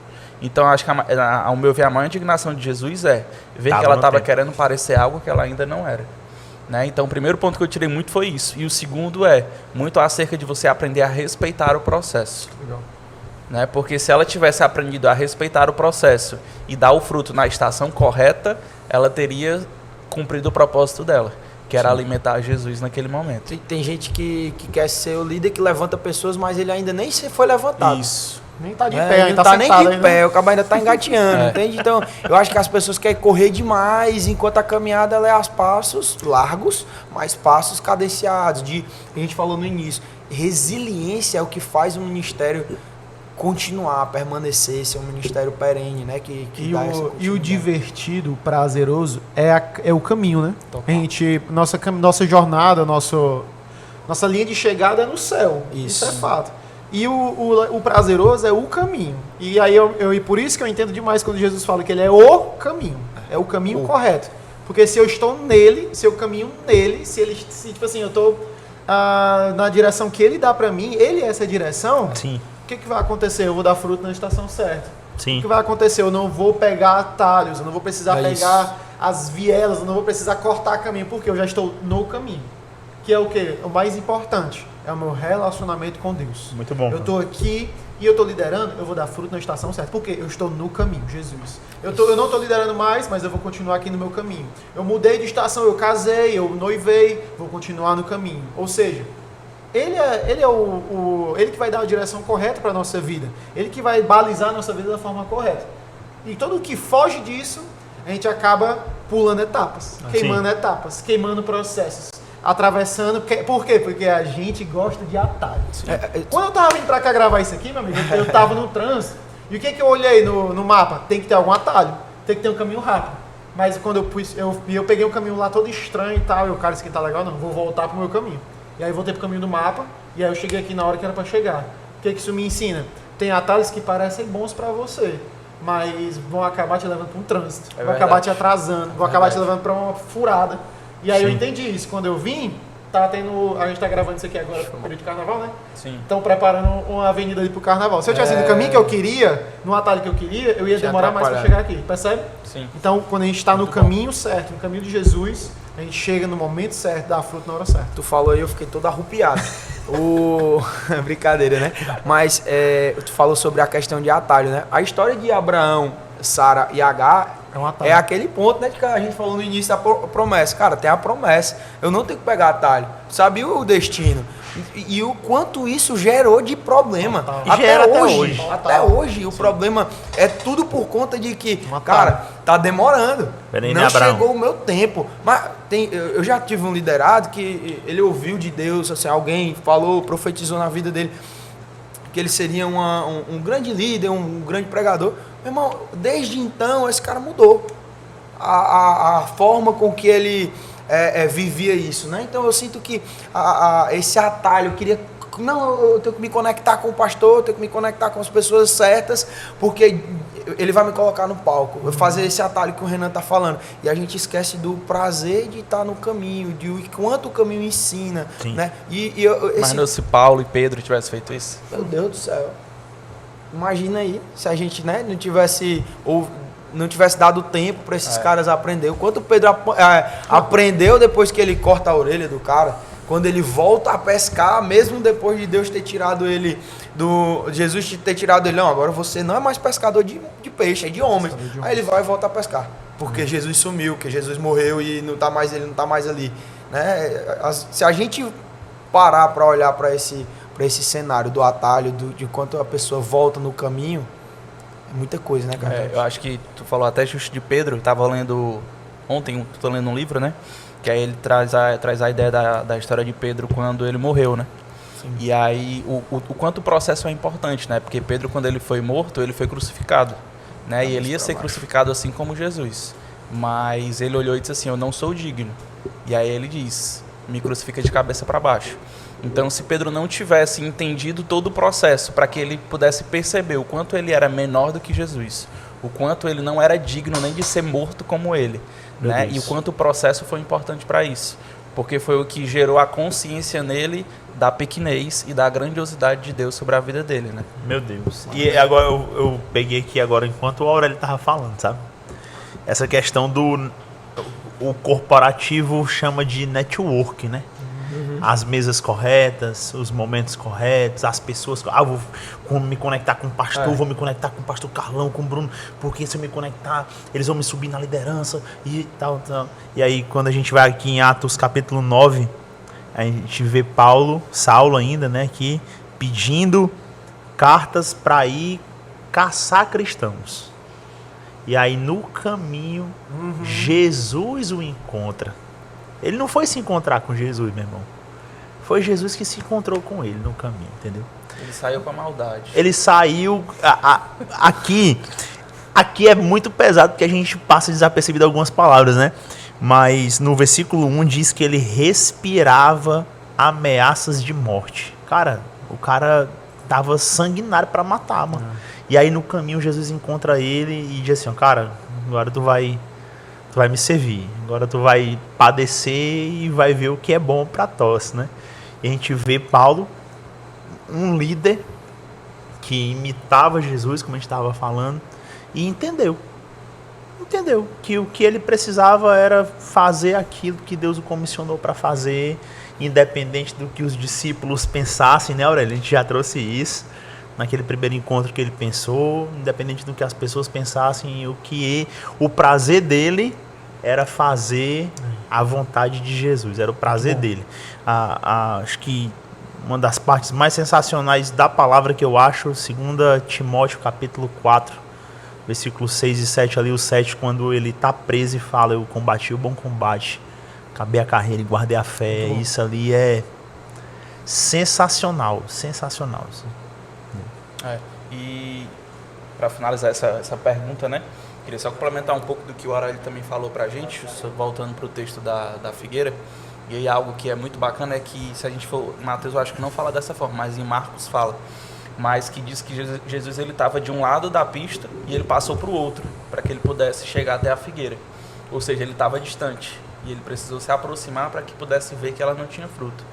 Então acho que ao meu ver a maior indignação de Jesus é ver que ela estava querendo parecer algo que ela ainda não era, né? Então o primeiro ponto que eu tirei muito foi isso. E o segundo é muito acerca de você aprender a respeitar o processo. Legal. Né? Porque se ela tivesse aprendido a respeitar o processo e dar o fruto na estação correta, ela teria cumprido o propósito dela, que era alimentar Jesus naquele momento. Tem gente que quer ser o líder que levanta pessoas, mas ele ainda nem foi levantado. Isso. Nem tá de Ele pé, ainda não tá nem sentado de ainda. pé, o cabo ainda tá engateando, entende? Então, eu acho que as pessoas querem correr demais, enquanto a caminhada ela é aos passos largos, mas passos cadenciados. A gente falou no início, resiliência é o que faz o ministério continuar, permanecer, ser um ministério perene, né? Que E dá essa o continuidade. divertido, prazeroso, é o caminho, né? Total. A gente, nossa jornada, nossa linha de chegada é no céu. Isso. Isso é fato. E o prazeroso é o caminho. E aí e por isso que eu entendo demais quando Jesus fala que ele é o caminho. É o caminho correto. Porque se eu estou nele, se eu caminho nele, se tipo assim, eu estou na direção que ele dá pra mim, ele é essa direção, Sim, o que vai acontecer? Eu vou dar fruto na estação certa. O sim. que vai acontecer? Eu não vou pegar atalhos, eu não vou precisar É pegar as vielas, eu não vou precisar cortar caminho, porque eu já estou no caminho. Que é o quê? O mais importante é o meu relacionamento com Deus. Muito bom. Eu estou aqui e eu estou liderando, eu vou dar fruto na estação certa. Por quê? Eu estou no caminho, Jesus. Eu não estou liderando mais, mas eu vou continuar aqui no meu caminho. Eu mudei de estação, eu casei, eu noivei, vou continuar no caminho. Ou seja, Ele que vai dar a direção correta para a nossa vida. Ele que vai balizar a nossa vida da forma correta. E todo o que foge disso, a gente acaba pulando etapas, queimando processos, atravessando. Por quê? Porque a gente gosta de atalho. Quando eu tava vindo pra cá gravar isso aqui, meu amigo, eu tava no trânsito. E o que eu olhei no mapa? Tem que ter algum atalho. Tem que ter um caminho rápido. Mas quando eu peguei um caminho lá todo estranho e tal, e o cara disse que tá legal, não, vou voltar pro meu caminho. E aí voltei pro caminho do mapa, e aí eu cheguei aqui na hora que era pra chegar. O que isso me ensina? Tem atalhos que parecem bons pra você, mas vão acabar te levando pra um trânsito. Vão acabar te atrasando, vão acabar te levando pra uma furada. E aí eu entendi isso. Quando eu vim, a gente tá gravando isso aqui agora no período de carnaval, né? Sim. Então preparando uma avenida ali pro carnaval. Se eu tivesse no caminho que eu queria, no atalho que eu queria, eu ia demorar mais pra chegar aqui, percebe? Sim. Então quando a gente tá no caminho certo, no caminho de Jesus, a gente chega no momento certo, dá fruto na hora certa. Tu falou aí, eu fiquei todo arrupiado. Brincadeira, né? Mas tu falou sobre a questão de atalho, né? A história de Abraão, Sara e Agar é aquele ponto, né, que a gente falou no início da promessa. Cara, tem a promessa. Eu não tenho que pegar atalho. Sabia o destino. E o quanto isso gerou de problema. Até hoje. O problema é tudo por conta de que, cara, tá demorando. Não chegou o meu tempo. Mas eu já tive um liderado que ele ouviu de Deus, assim, alguém falou, profetizou na vida dele que ele seria um grande líder, um grande pregador. Meu irmão, desde então esse cara mudou a forma com que ele vivia isso, né? Então eu sinto que esse atalho, eu queria... Não, eu tenho que me conectar com o pastor, eu tenho que me conectar com as pessoas certas, porque ele vai me colocar no palco. Eu vou fazer esse atalho que o Renan tá falando. E a gente esquece do prazer de estar no caminho, de quanto o caminho ensina, né? Imagina se Paulo e Pedro tivessem feito isso. Meu Deus do céu. Imagina aí, se a gente, né, não tivesse dado tempo para esses caras aprender. O quanto o Pedro aprendeu depois que ele corta a orelha do cara, quando ele volta a pescar, mesmo depois de Deus ter tirado ele Jesus ter tirado ele, não, agora você não é mais pescador de peixe, é de homens. Aí ele vai e volta a pescar, porque Jesus sumiu, que Jesus morreu e ele não tá mais ali, né? Se a gente parar para olhar para esse cenário do atalho, de quanto a pessoa volta no caminho, é muita coisa, né, cara? Eu acho que tu falou até justo de Pedro, tava lendo ontem, tô lendo um livro, né? Que aí ele traz a ideia da história de Pedro quando ele morreu, né? Sim. E aí o quanto o processo é importante, né? Porque Pedro, quando ele foi morto, ele foi crucificado, né? E ele ia ser crucificado assim como Jesus. Mas ele olhou e disse assim, eu não sou digno. E aí ele diz, me crucifica de cabeça para baixo. Então, se Pedro não tivesse entendido todo o processo para que ele pudesse perceber o quanto ele era menor do que Jesus, o quanto ele não era digno nem de ser morto como ele, né? E o quanto o processo foi importante para isso, porque foi o que gerou a consciência nele da pequenez e da grandiosidade de Deus sobre a vida dele, né? Meu Deus. E agora eu peguei aqui agora enquanto o Aurélio estava falando, sabe? Essa questão o corporativo chama de network, né? As mesas corretas, os momentos corretos, as pessoas... vou me conectar com o pastor, vou me conectar com o pastor Carlão, com o Bruno, porque se eu me conectar, eles vão me subir na liderança e tal. E aí, quando a gente vai aqui em Atos capítulo 9, a gente vê Saulo ainda, né, aqui, pedindo cartas para ir caçar cristãos. E aí, no caminho, Jesus o encontra. Ele não foi se encontrar com Jesus, meu irmão. Foi Jesus que se encontrou com ele no caminho, entendeu? Ele saiu com a maldade. Ele saiu... Aqui é muito pesado, porque a gente passa desapercebido algumas palavras, né? Mas no versículo 1 diz que ele respirava ameaças de morte. Cara, o cara tava sanguinário para matar, mano. E aí no caminho Jesus encontra ele e diz assim, cara, agora tu vai me servir. Agora tu vai padecer e vai ver o que é bom para tosse, né? E a gente vê Paulo, um líder que imitava Jesus, como a gente estava falando, e entendeu. entendeu que o que ele precisava era fazer aquilo que Deus o comissionou para fazer, independente do que os discípulos pensassem, né, Aurélio? A gente já trouxe isso naquele primeiro encontro que ele pensou, independente do que as pessoas pensassem, o prazer dele era fazer a vontade de Jesus, era o prazer dele. Acho que uma das partes mais sensacionais da palavra que eu acho, 2 Timóteo capítulo 4, versículos 6 e 7, ali o 7, quando ele está preso e fala, eu combati o bom combate, acabei a carreira e guardei a fé. Isso ali é sensacional, sensacional. E para finalizar essa pergunta, né, queria só complementar um pouco do que o Aurélio também falou pra gente, voltando pro texto da figueira. E aí algo que é muito bacana é que, se a gente for, Mateus eu acho que não fala dessa forma, mas em Marcos fala, mas que diz que Jesus ele estava de um lado da pista e ele passou para o outro, para que ele pudesse chegar até a figueira. Ou seja, ele estava distante e ele precisou se aproximar para que pudesse ver que ela não tinha fruto.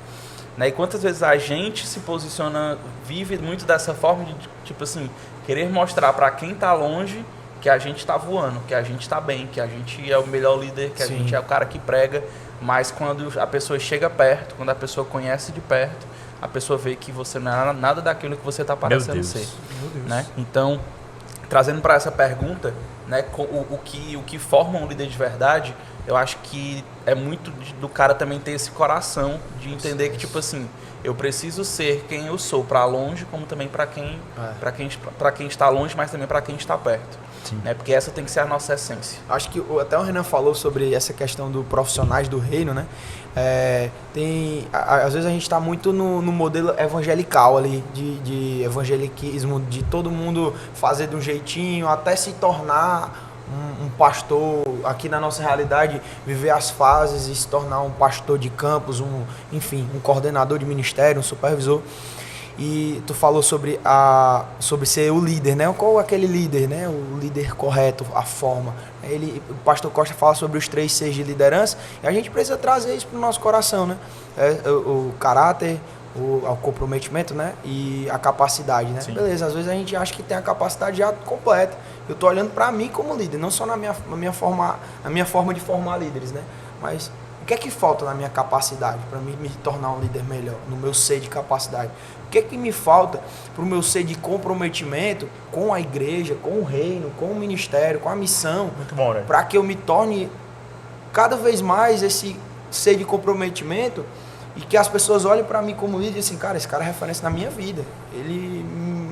Né? E quantas vezes a gente se posiciona, vive muito dessa forma de, tipo assim, querer mostrar para quem está longe que a gente está voando, que a gente está bem, que a gente é o melhor líder, que a gente é o cara que prega, mas quando a pessoa chega perto, quando a pessoa conhece de perto, a pessoa vê que você não é nada daquilo que você está parecendo ser. Né? Então, trazendo para essa pergunta, né, o que forma um líder de verdade, eu acho que é muito do cara também ter esse coração de entender que, tipo assim, eu preciso ser quem eu sou para longe, como também para quem está longe, mas também para quem está perto. Né? Porque essa tem que ser a nossa essência. Acho que até o Renan falou sobre essa questão do profissionais do reino, né? Às vezes a gente está muito no modelo evangelical ali, de evangeliquismo, de todo mundo fazer de um jeitinho, até se tornar um pastor, aqui na nossa realidade, viver as fases e se tornar um pastor de campus, enfim, um coordenador de ministério, um supervisor. E tu falou sobre ser o líder, né? Qual é aquele líder, né? O líder correto, a forma. O pastor Costa fala sobre os 3 Cs de liderança e a gente precisa trazer isso para o nosso coração, né? O caráter, o comprometimento, né? E a capacidade, né? Sim. Beleza, às vezes a gente acha que tem a capacidade já completa. Eu tô olhando para mim como líder, não só na minha forma de formar líderes, né? Mas o que é que falta na minha capacidade para me tornar um líder melhor, no meu ser de capacidade? O que é que me falta para o meu ser de comprometimento com a igreja, com o reino, com o ministério, com a missão, para que eu me torne cada vez mais esse ser de comprometimento e que as pessoas olhem para mim como líder e assim, cara, esse cara é referência na minha vida. Ele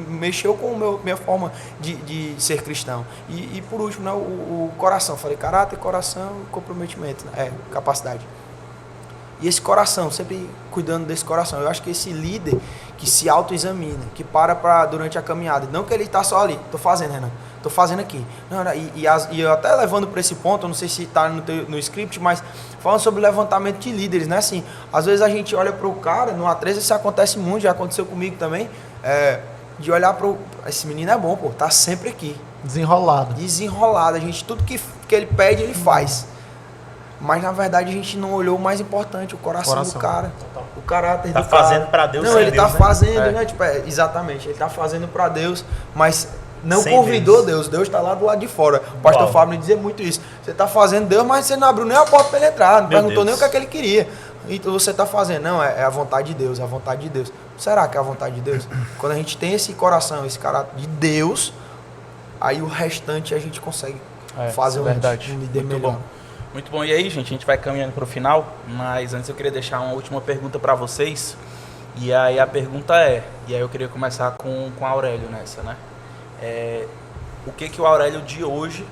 mexeu com a minha forma de ser cristão. E por último, né, o coração. Falei caráter, coração e comprometimento. Capacidade. E esse coração, sempre cuidando desse coração. Eu acho que esse líder que se autoexamina, que para durante a caminhada. Não que ele está só ali, estou fazendo, Renan, estou fazendo aqui. E eu até levando para esse ponto, eu não sei se está no script, mas falando sobre levantamento de líderes, né? Assim, às vezes a gente olha para o cara, no A13 isso acontece muito, já aconteceu comigo também, de olhar para esse menino é bom, pô, tá sempre aqui. Desenrolado, a gente, tudo que ele pede, ele faz. Mas na verdade a gente não olhou o mais importante, o coração do cara. Total. O caráter do cara. Tá fazendo pra Deus. Não, ele Deus, tá fazendo, né? Tipo, exatamente, ele tá fazendo pra Deus, mas não sem convidou Deus. Deus tá lá do lado de fora. O pastor Fábio dizia muito isso. Você tá fazendo Deus, mas você não abriu nem a porta pra ele entrar, não perguntou nem o que é que ele queria. Então você tá fazendo, não, é a vontade de Deus, é a vontade de Deus. Será que é a vontade de Deus? Quando a gente tem esse coração, esse caráter de Deus, aí o restante a gente consegue fazer um líder muito melhor. Bom. Muito bom. E aí, gente, a gente vai caminhando para o final, mas antes eu queria deixar uma última pergunta para vocês. E aí a pergunta e aí eu queria começar com o Aurélio nessa, né? O que o Aurélio de hoje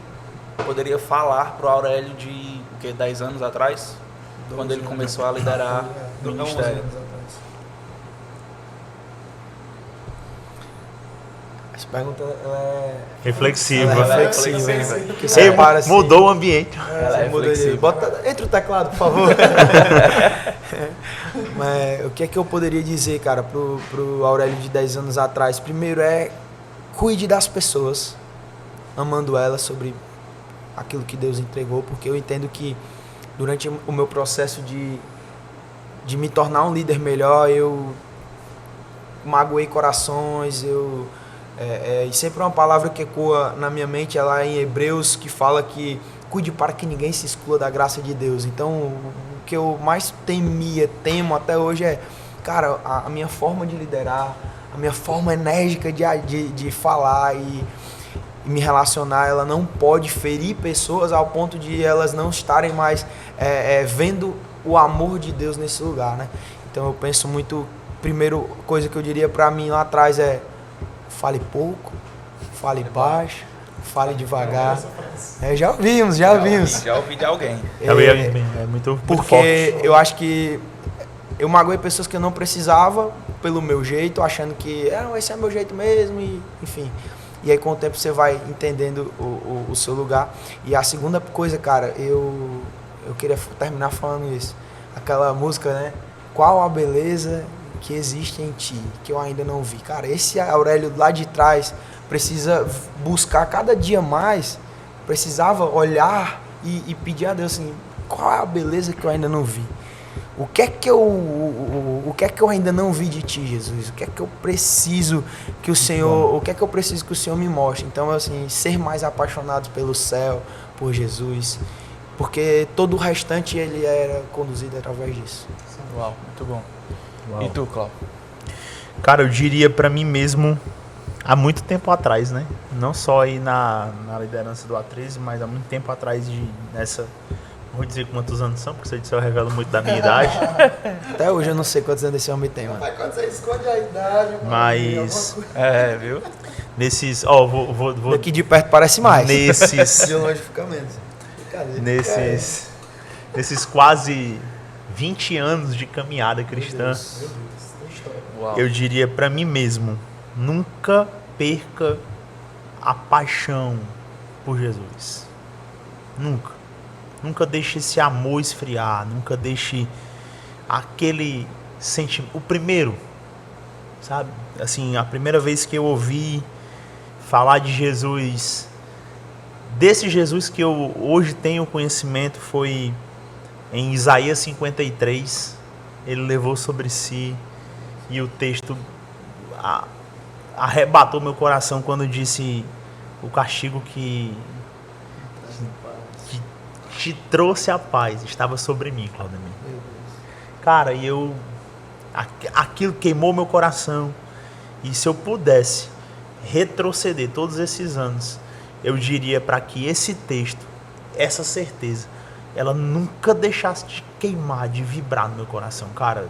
poderia falar para o Aurélio de 10 anos atrás, quando ele começou a liderar o ministério? Essa pergunta é reflexiva. Mudou o ambiente. Entra o teclado, por favor. Mas o que é que eu poderia dizer, cara, pro Aurélio de 10 anos atrás? Primeiro cuide das pessoas, amando elas sobre aquilo que Deus entregou, porque eu entendo que durante o meu processo de me tornar um líder melhor, eu magoei corações, eu E sempre uma palavra que ecoa na minha mente, ela é em Hebreus, que fala que cuide para que ninguém se exclua da graça de Deus. Então, o que eu mais temo até hoje é, cara, a minha forma de liderar, a minha forma enérgica de falar e me relacionar, ela não pode ferir pessoas ao ponto de elas não estarem mais vendo o amor de Deus nesse lugar, né? Então eu penso muito, primeiro coisa que eu diria pra mim lá atrás é: fale pouco, fale baixo, fale devagar. Já ouvimos. Já ouvi de alguém. É muito porque forte. eu acho que eu magoei pessoas que eu não precisava pelo meu jeito, achando que esse é meu jeito mesmo, e enfim. E aí com o tempo você vai entendendo o seu lugar. E a segunda coisa, cara, eu queria terminar falando isso. Aquela música, né? Qual a beleza que existe em ti, que eu ainda não vi. Cara, esse Aurélio lá de trás precisa buscar cada dia mais, precisava olhar e pedir a Deus assim, qual é a beleza que eu ainda não vi? O que é que eu ainda não vi de ti, Jesus? O que é que eu preciso que o Senhor me mostre? Então, assim, ser mais apaixonado pelo céu, por Jesus, porque todo o restante ele era conduzido através disso. Uau, muito bom. Uau. E tu, Cláudio? Cara, eu diria pra mim mesmo, há muito tempo atrás, né? Não só aí na liderança do A13, mas há muito tempo atrás nessa... Não vou dizer quantos anos são, porque se eu disser eu revelo muito da minha idade. Até hoje eu não sei quantos anos esse homem tem, mano. Mas quando você esconde a idade... Mas... viu? Nesses... vou... Daqui de perto parece mais. Nesses... De longe fica menos. Nesses quase 20 anos de caminhada cristã, Uau. eu diria pra mim mesmo, nunca perca a paixão por Jesus. Nunca. Nunca deixe esse amor esfriar, nunca deixe aquele sentimento. O primeiro, sabe? Assim, a primeira vez que eu ouvi falar de Jesus, desse Jesus que eu hoje tenho conhecimento, foi em Isaías 53. Ele levou sobre si, e o texto arrebatou meu coração quando disse: o castigo que te trouxe a paz estava sobre mim, Claudemir. Cara, e aquilo queimou meu coração. E se eu pudesse retroceder todos esses anos, eu diria para que esse texto, essa certeza, ela nunca deixasse de queimar, de vibrar no meu coração. Cara,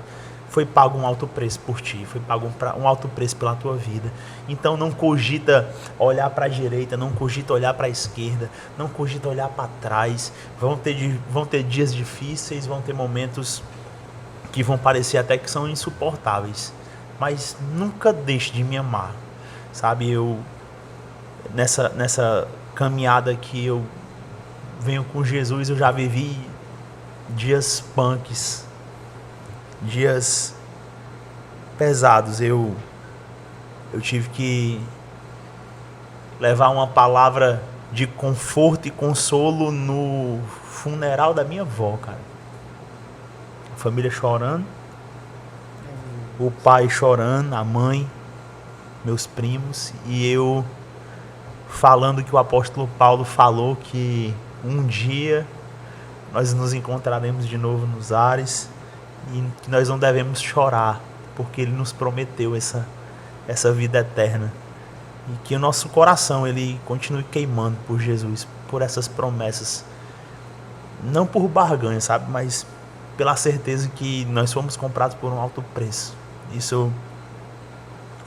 foi pago um alto preço por ti, foi pago um alto preço pela tua vida. Então não cogita olhar para a direita, não cogita olhar para a esquerda, não cogita olhar para trás. Vão ter dias difíceis, vão ter momentos que vão parecer até que são insuportáveis, mas nunca deixe de me amar, sabe? Eu nessa caminhada que eu venho com Jesus, eu já vivi dias punks, dias pesados. Eu tive que levar uma palavra de conforto e consolo no funeral da minha avó, cara. A família chorando, o pai chorando, a mãe, meus primos, e eu falando que o apóstolo Paulo falou que um dia nós nos encontraremos de novo nos ares, e que nós não devemos chorar, porque ele nos prometeu essa vida eterna, e que o nosso coração ele continue queimando por Jesus, por essas promessas, não por barganha, sabe, mas pela certeza que nós fomos comprados por um alto preço. Isso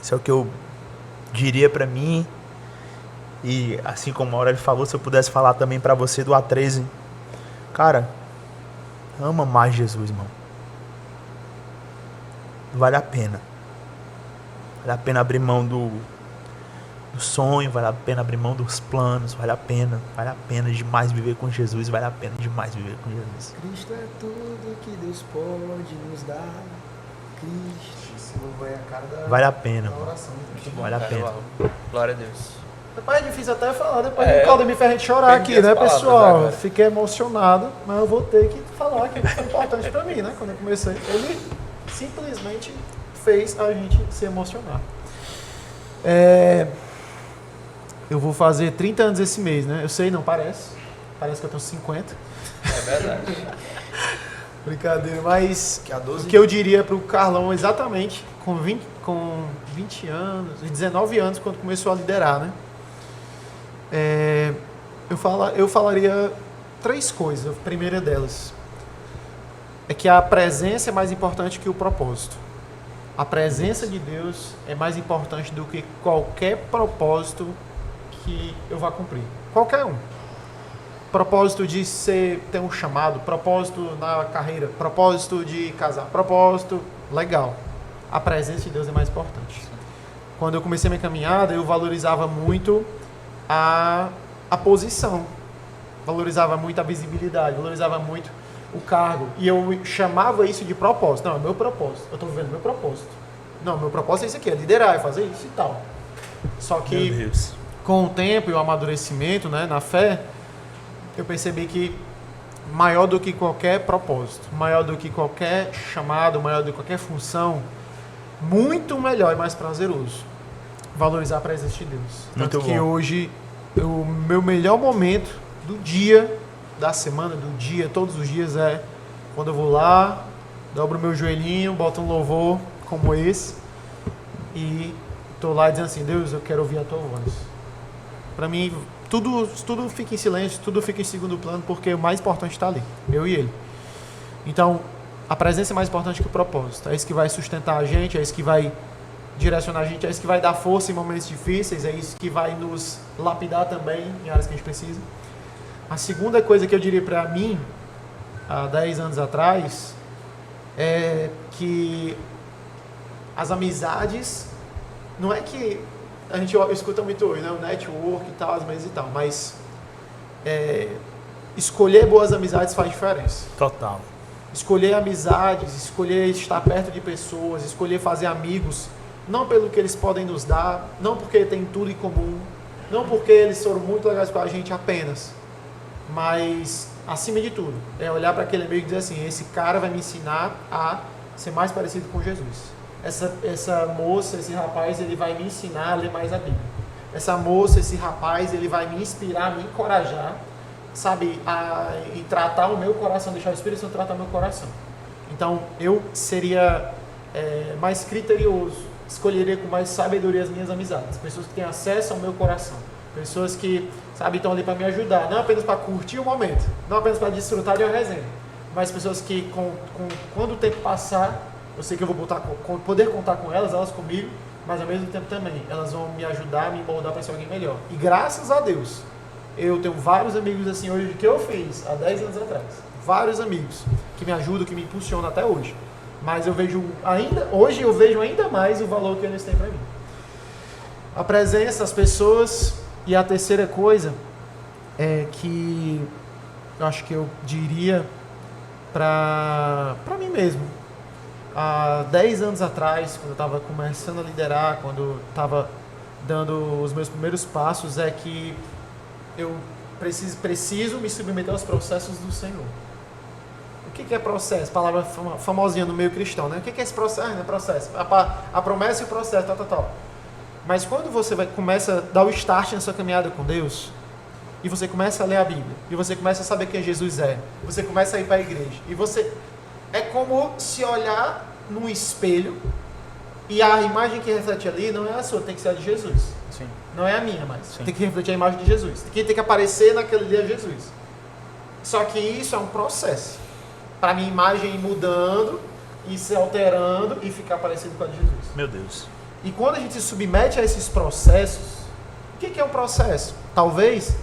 é o que eu diria para mim. E assim como a Aurélio falou, se eu pudesse falar também para você do A13, cara, ama mais Jesus, irmão. Vale a pena. Vale a pena abrir mão do sonho, vale a pena abrir mão dos planos, vale a pena demais viver com Jesus, vale a pena demais viver com Jesus. Cristo é tudo que Deus pode nos dar. Cristo, se louvor é a cara da Vale a pena, oração. vale a pena. Glória a Deus. Depois é difícil até falar, depois do Claudemir fez a gente chorar aqui, né, pessoal? Agora. Fiquei emocionado, mas eu vou ter que falar que foi importante pra mim, né, quando eu comecei. Ele simplesmente fez a gente se emocionar. Eu vou fazer 30 anos esse mês, né? Eu sei, não parece. Parece que eu tenho 50. É verdade. Brincadeira, mas Que há 12 o que eu diria pro Carlão exatamente com 20 anos, 19 anos, quando começou a liderar, né? Eu falaria 3 coisas. A primeira delas é que a presença é mais importante que o propósito. A presença de Deus é mais importante do que qualquer propósito que eu vá cumprir. Qualquer um. Propósito de ter um chamado, propósito na carreira, propósito de casar, propósito, legal. A presença de Deus é mais importante. Quando eu comecei minha caminhada, eu valorizava muito a posição, valorizava muito a visibilidade, valorizava muito o cargo. E eu chamava isso de propósito. Não, é meu propósito. Eu estou vivendo meu propósito. Não, meu propósito é isso aqui, é liderar, é fazer isso e tal. Só que com o tempo e o amadurecimento, né, na fé, eu percebi que maior do que qualquer propósito, maior do que qualquer chamado, maior do que qualquer função, muito melhor e mais prazeroso valorizar a presença de Deus. Tanto que hoje, o meu melhor momento do dia, da semana, do dia, todos os dias é quando eu vou lá, dobro meu joelhinho, boto um louvor como esse e tô lá dizendo assim, Deus, eu quero ouvir a tua voz. Para mim, tudo fica em silêncio, tudo fica em segundo plano, porque o mais importante está ali, eu e ele. Então, a presença é mais importante que o propósito. É isso que vai sustentar a gente, é isso que vai direcionar a gente, é isso que vai dar força em momentos difíceis, é isso que vai nos lapidar também em áreas que a gente precisa. A segunda coisa que eu diria para mim, há 10 anos atrás, é que as amizades, não é que a gente escuta muito hoje, né? O network e tal, as mesas e tal, mas escolher boas amizades faz diferença. Total. Escolher amizades, escolher estar perto de pessoas, escolher fazer amigos, não pelo que eles podem nos dar, não porque tem tudo em comum, não porque eles foram muito legais com a gente apenas, mas, acima de tudo, é olhar para aquele amigo e dizer assim, esse cara vai me ensinar a ser mais parecido com Jesus. Essa moça, esse rapaz, ele vai me ensinar a ler mais a Bíblia. Essa moça, esse rapaz, ele vai me inspirar, me encorajar, sabe, e tratar o meu coração, deixar o Espírito Santo tratar o meu coração. Então, eu seria mais criterioso, escolheria com mais sabedoria as minhas amizades, pessoas que têm acesso ao meu coração, pessoas que, sabe, estão ali para me ajudar, não apenas para curtir o momento, não apenas para desfrutar de uma resenha, mas pessoas que, quando o tempo passar, eu sei que eu vou poder contar com elas comigo, mas ao mesmo tempo também, elas vão me ajudar, me moldar para ser alguém melhor. E graças a Deus, eu tenho vários amigos assim hoje que eu fiz há 10 anos atrás. Vários amigos que me ajudam, que me impulsionam até hoje. Mas hoje eu vejo ainda mais o valor que eles têm para mim. A presença, as pessoas. E a terceira coisa é que eu acho que eu diria para mim mesmo. Há 10 anos atrás, quando eu estava começando a liderar, quando eu estava dando os meus primeiros passos, é que eu preciso me submeter aos processos do Senhor. O que é processo? Palavra famosinha no meio cristão, né? O que é esse processo? Não é processo. A promessa e o processo, tal. Mas quando você começa a dar o start na sua caminhada com Deus, e você começa a ler a Bíblia, e você começa a saber quem Jesus é, você começa a ir para a igreja, e você... É como se olhar num espelho e a imagem que reflete ali não é a sua, tem que ser a de Jesus. Sim. Não é a minha, mas Sim. tem que refletir a imagem de Jesus. Quem tem que aparecer naquele dia é Jesus. Só que isso é um processo. Para a minha imagem ir mudando, ir se alterando e ficar parecido com a de Jesus. Meu Deus. E quando a gente se submete a esses processos, o que é um processo? Talvez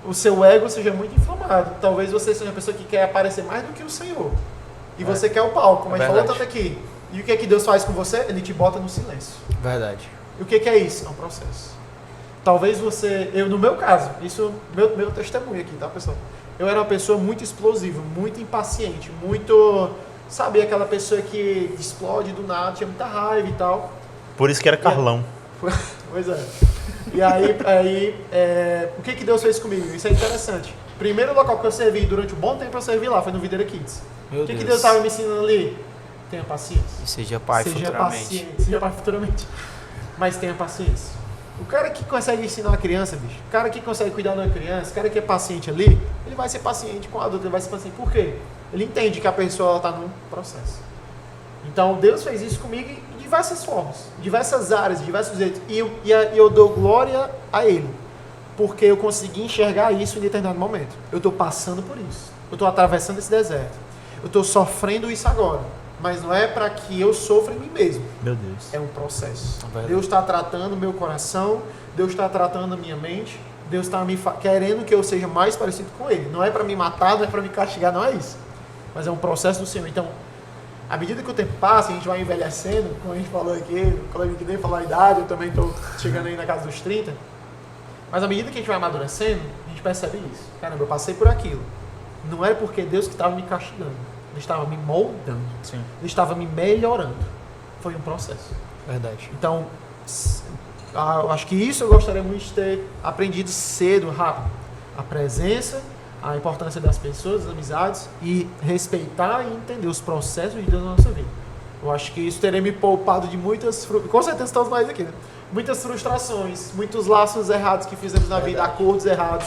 o seu ego seja muito inflamado. Talvez você seja uma pessoa que quer aparecer mais do que o Senhor. E você quer o palco, mas falou tanto aqui. E o que é que Deus faz com você? Ele te bota no silêncio. Verdade. E o que é isso? É um processo. Talvez no meu caso, isso meu testemunho aqui, tá, pessoal? Eu era uma pessoa muito explosiva, muito impaciente, muito, sabe, aquela pessoa que explode do nada, tinha muita raiva e tal. Por isso que era Carlão. Pois é. E aí o que Deus fez comigo? Isso é interessante. Primeiro local que eu servi durante um bom tempo, eu servi lá, foi no Videira Kids. O que Deus estava me ensinando ali? Tenha paciência. E seja pai futuramente. Seja pai futuramente. Mas tenha paciência. O cara que consegue ensinar uma criança, bicho, o cara que consegue cuidar de uma criança, o cara que é paciente ali, ele vai ser paciente com o adulto, ele vai ser paciente. Por quê? Ele entende que a pessoa está num processo. Então, Deus fez isso comigo de diversas formas, diversas áreas, diversos jeitos. E eu dou glória a Ele, porque eu consegui enxergar isso em determinado momento. Eu estou passando por isso. Eu estou atravessando esse deserto. Eu estou sofrendo isso agora. Mas não é para que eu sofra em mim mesmo. Meu Deus. É um processo. Verdade. Deus está tratando o meu coração, Deus está tratando a minha mente, Deus está querendo que eu seja mais parecido com Ele. Não é para me matar, não é para me castigar, não é isso. Mas é um processo do Senhor. Então, à medida que o tempo passa, a gente vai envelhecendo, como a gente falou aqui, o colega que nem falou a idade, eu também estou chegando aí na casa dos 30. Mas à medida que a gente vai amadurecendo, a gente percebe isso. Caramba, eu passei por aquilo. Não era porque Deus que estava me castigando. Ele estava me moldando. Sim. Ele estava me melhorando. Foi um processo. Verdade. Então, eu acho que isso eu gostaria muito de ter aprendido cedo, rápido. A presença, a importância das pessoas, das amizades e respeitar e entender os processos de Deus na nossa vida. Eu acho que isso teria me poupado de muitas... Com certeza estamos mais aqui, né? Muitas frustrações, muitos laços errados que fizemos na vida, acordos errados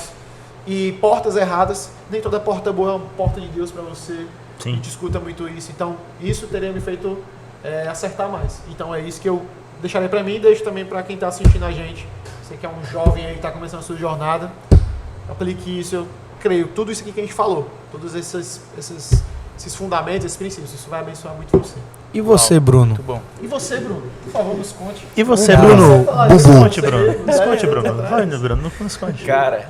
e portas erradas. Nem toda porta boa é uma porta de Deus para você. Sim. A gente escuta muito isso. Então, isso teria me feito acertar mais. Então, é isso que eu deixarei para mim e deixo também para quem está assistindo a gente. Você que é um jovem aí que está começando a sua jornada, aplique isso. Eu creio, tudo isso aqui que a gente falou, todos esses fundamentos, esses princípios, isso vai abençoar muito você. E você, Bruno? Muito bom. E você, Bruno? Por favor, nos conte. E você, Ah, Bruno? Nos Bubu. conte, Bruno. Nos conte, Bruno. Vai, Bruno, nos conte. Cara,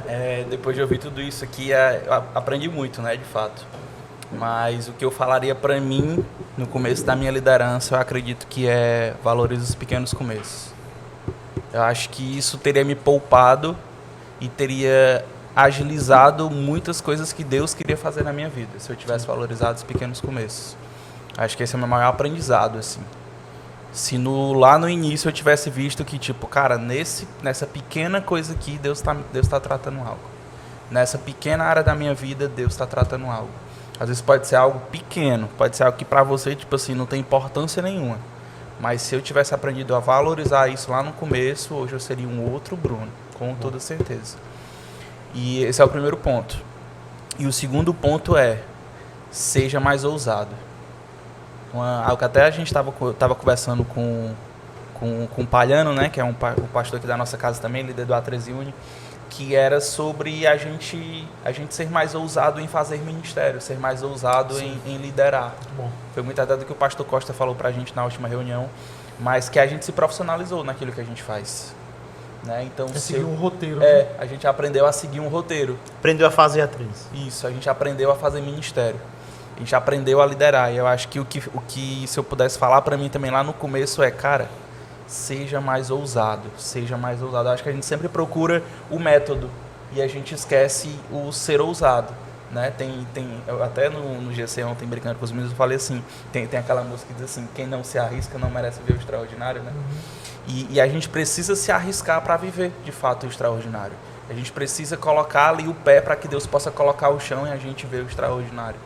depois de ouvir tudo isso aqui, eu aprendi muito, né, de fato. Mas o que eu falaria pra mim, no começo da minha liderança, eu acredito que é valorize os pequenos começos. Eu acho que isso teria me poupado e teria agilizado muitas coisas que Deus queria fazer na minha vida, se eu tivesse valorizado os pequenos começos. Acho que esse é o meu maior aprendizado, assim. Se lá no início eu tivesse visto que, tipo, cara, nessa pequena coisa aqui, Deus tá tratando algo. Nessa pequena área da minha vida, Deus está tratando algo. Às vezes pode ser algo pequeno, pode ser algo que pra você, tipo assim, não tem importância nenhuma. Mas se eu tivesse aprendido a valorizar isso lá no começo, hoje eu seria um outro Bruno, com toda certeza. E esse é o primeiro ponto. E o segundo ponto é, seja mais ousado. Algo que até a gente estava conversando com o Palhano, né, que é o pastor aqui da nossa casa também, líder do A13 Uni, que era sobre a gente ser mais ousado em fazer ministério, ser mais ousado em liderar. Bom. Foi muita do que o pastor Costa falou pra gente na última reunião, mas que a gente se profissionalizou naquilo que a gente faz. Né? Então, seguir um roteiro. a gente aprendeu a seguir um roteiro. Aprendeu a fazer atriz. Isso, a gente aprendeu a fazer ministério. A gente aprendeu a liderar. E eu acho que o que se eu pudesse falar pra mim também lá no começo é, cara, seja mais ousado, seja mais ousado. Eu acho que a gente sempre procura o método e a gente esquece o ser ousado. Né? Eu até no GC ontem, brincando com os meninos, eu falei assim, tem aquela música que diz assim, quem não se arrisca não merece ver o extraordinário, né? E a gente precisa se arriscar para viver, de fato, o extraordinário. A gente precisa colocar ali o pé para que Deus possa colocar o chão e a gente ver o extraordinário.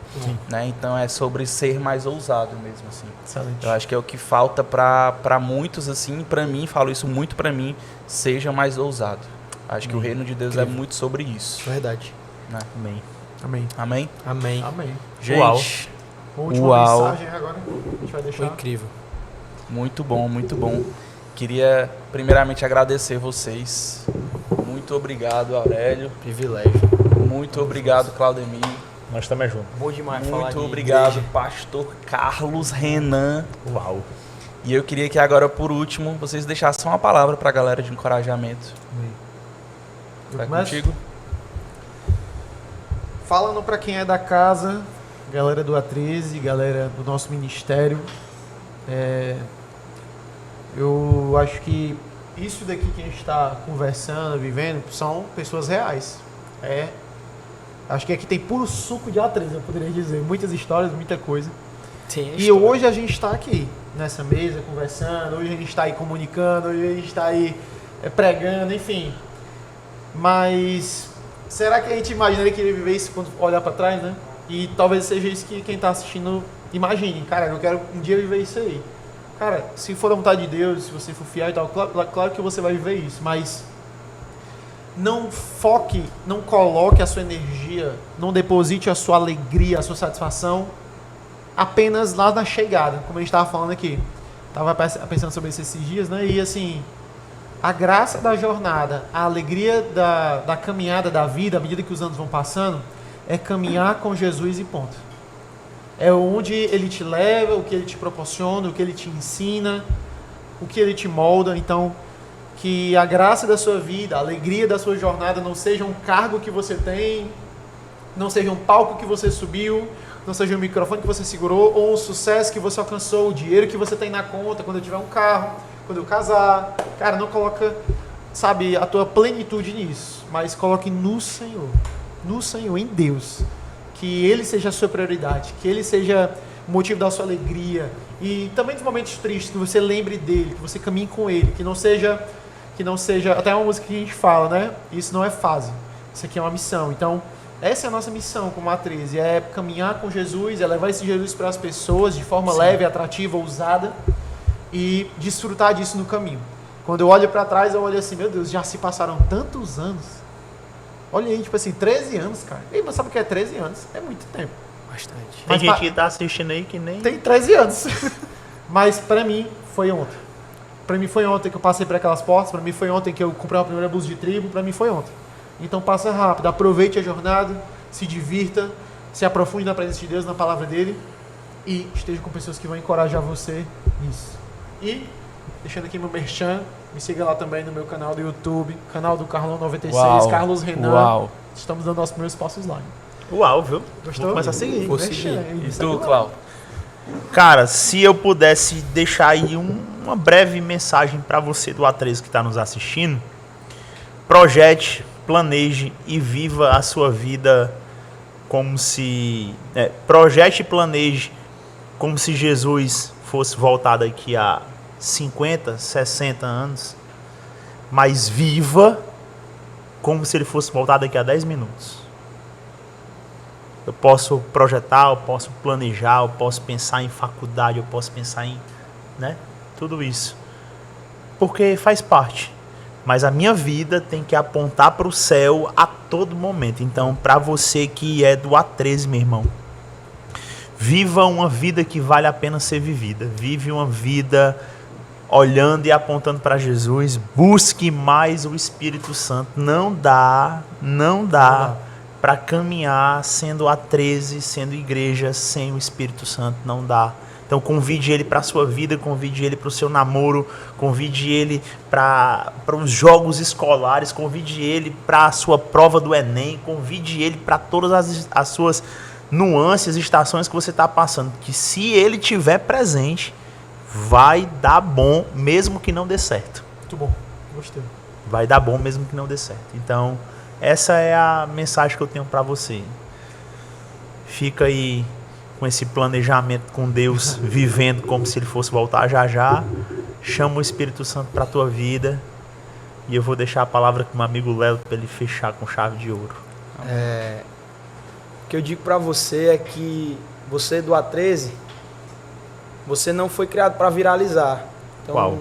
Né? Então é sobre ser mais ousado mesmo, assim. Excelente. Eu acho que é o que falta para muitos, assim, para mim, falo isso muito para mim, seja mais ousado. Acho que o reino de Deus é muito sobre isso. Verdade. Né? Amém. Amém. Amém? Amém. Amém. Gente, Uau. Última Uau. mensagem agora, a gente vai Foi deixar. incrível. muito bom, muito bom. Queria primeiramente agradecer vocês. Muito obrigado, Aurélio. Privilégio. Muito obrigado, Claudemir. Nós estamos juntos. Bom demais falar de Muito obrigado, igreja. pastor Carlos Renan. Uau. E eu queria que agora, por último, vocês deixassem uma palavra para a galera de encorajamento. Vai começo? contigo? Falando para quem é da casa, galera do A13, galera do nosso ministério, eu acho que isso daqui que a gente está conversando, vivendo, são pessoas reais. Acho que aqui tem puro suco de A13, eu poderia dizer. Muitas histórias, muita coisa. Sim, E hoje a gente está aqui, nessa mesa, conversando, hoje a gente está aí comunicando, hoje a gente está aí pregando, enfim. Mas será que a gente imaginaria que ele viver isso quando olhar para trás, né? E talvez seja isso que quem está assistindo imagine. Cara, eu quero um dia viver isso aí. cara, se for da vontade de Deus, se você for fiel e tal, claro que você vai viver isso, mas não foque, não coloque a sua energia, não deposite a sua alegria, a sua satisfação apenas lá na chegada, como a gente estava falando aqui. Estava pensando sobre isso esses dias, né? E assim, a graça da jornada, a alegria da caminhada da vida, à medida que os anos vão passando, é caminhar com Jesus e ponto. É onde Ele te leva, o que Ele te proporciona, o que Ele te ensina, o que Ele te molda. Então, que a graça da sua vida, a alegria da sua jornada não seja um cargo que você tem, não seja um palco que você subiu, não seja um microfone que você segurou, ou um sucesso que você alcançou, o dinheiro que você tem na conta, quando eu tiver um carro, quando eu casar. Cara, não coloca, sabe, a tua plenitude nisso, mas coloque no Senhor, em Deus. Que Ele seja a sua prioridade, que Ele seja o motivo da sua alegria. E também dos momentos tristes, que você lembre dEle, que você caminhe com Ele, que não seja, até uma música que a gente fala, né? Isso não é fase, isso aqui é uma missão. Então, essa é a nossa missão como A13, é caminhar com Jesus, é levar esse Jesus para as pessoas de forma leve, atrativa, ousada, e desfrutar disso no caminho. Quando eu olho para trás, eu olho assim, meu Deus, já se passaram tantos anos. Olha aí, tipo assim, 13 anos, cara. E você sabe o que é 13 anos? É muito tempo. Bastante. Tem gente que tá assistindo aí que nem... Tem 13 anos. Mas pra mim, foi ontem. Pra mim foi ontem que eu passei por aquelas portas, pra mim foi ontem que eu comprei a primeira blusa de tribo, pra mim foi ontem. Então passa rápido, aproveite a jornada, se divirta, se aprofunde na presença de Deus, na palavra dele, e esteja com pessoas que vão encorajar você nisso. E, deixando aqui meu merchan, me siga lá também no meu canal do YouTube, canal do Carlão96, Uau. Carlos Renan. Uau. Estamos dando nossos primeiros passos lá. Uau, viu? Gostou? Vou começar a seguir. Vou seguir. E tu, Cláudio? Cara, se eu pudesse deixar aí uma breve mensagem para você do A13 que está nos assistindo, projete, planeje e viva a sua vida como se... projete e planeje como se Jesus fosse voltar daqui a 50, 60 anos, mas viva como se ele fosse voltar daqui a 10 minutos. Eu posso projetar, eu posso planejar, eu posso pensar em faculdade, eu posso pensar em, né, tudo isso. Porque faz parte. Mas a minha vida tem que apontar para o céu a todo momento. Então, para você que é do A13, meu irmão, viva uma vida que vale a pena ser vivida. Vive uma vida olhando e apontando para Jesus. Busque mais o Espírito Santo. Não dá para caminhar sendo A13, sendo igreja sem o Espírito Santo. Não dá. Então convide ele para a sua vida, convide ele para o seu namoro, convide ele para os jogos escolares, convide ele para a sua prova do Enem, convide ele para todas as suas nuances, estações que você está passando. Que se ele estiver presente, vai dar bom, mesmo que não dê certo. Muito bom, gostei. Vai dar bom, mesmo que não dê certo. Então, essa é a mensagem que eu tenho para você. Fica aí com esse planejamento com Deus, vivendo como se ele fosse voltar já já. Chama o Espírito Santo para a tua vida. E eu vou deixar a palavra com o meu amigo Léo para ele fechar com chave de ouro. O que eu digo para você é que você do A13, você não foi criado para viralizar. Então, Uau.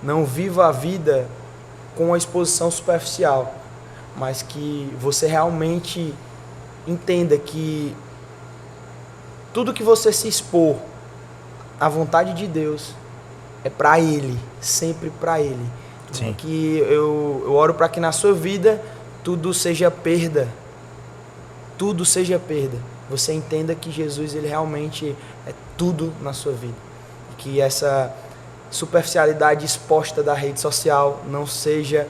não viva a vida com uma exposição superficial, mas que você realmente entenda que tudo que você se expor à vontade de Deus é para Ele, sempre para Ele. Sim. Que eu oro para que na sua vida tudo seja perda. Tudo seja perda. Você entenda que Jesus, ele realmente é tudo na sua vida. E que essa superficialidade exposta da rede social não seja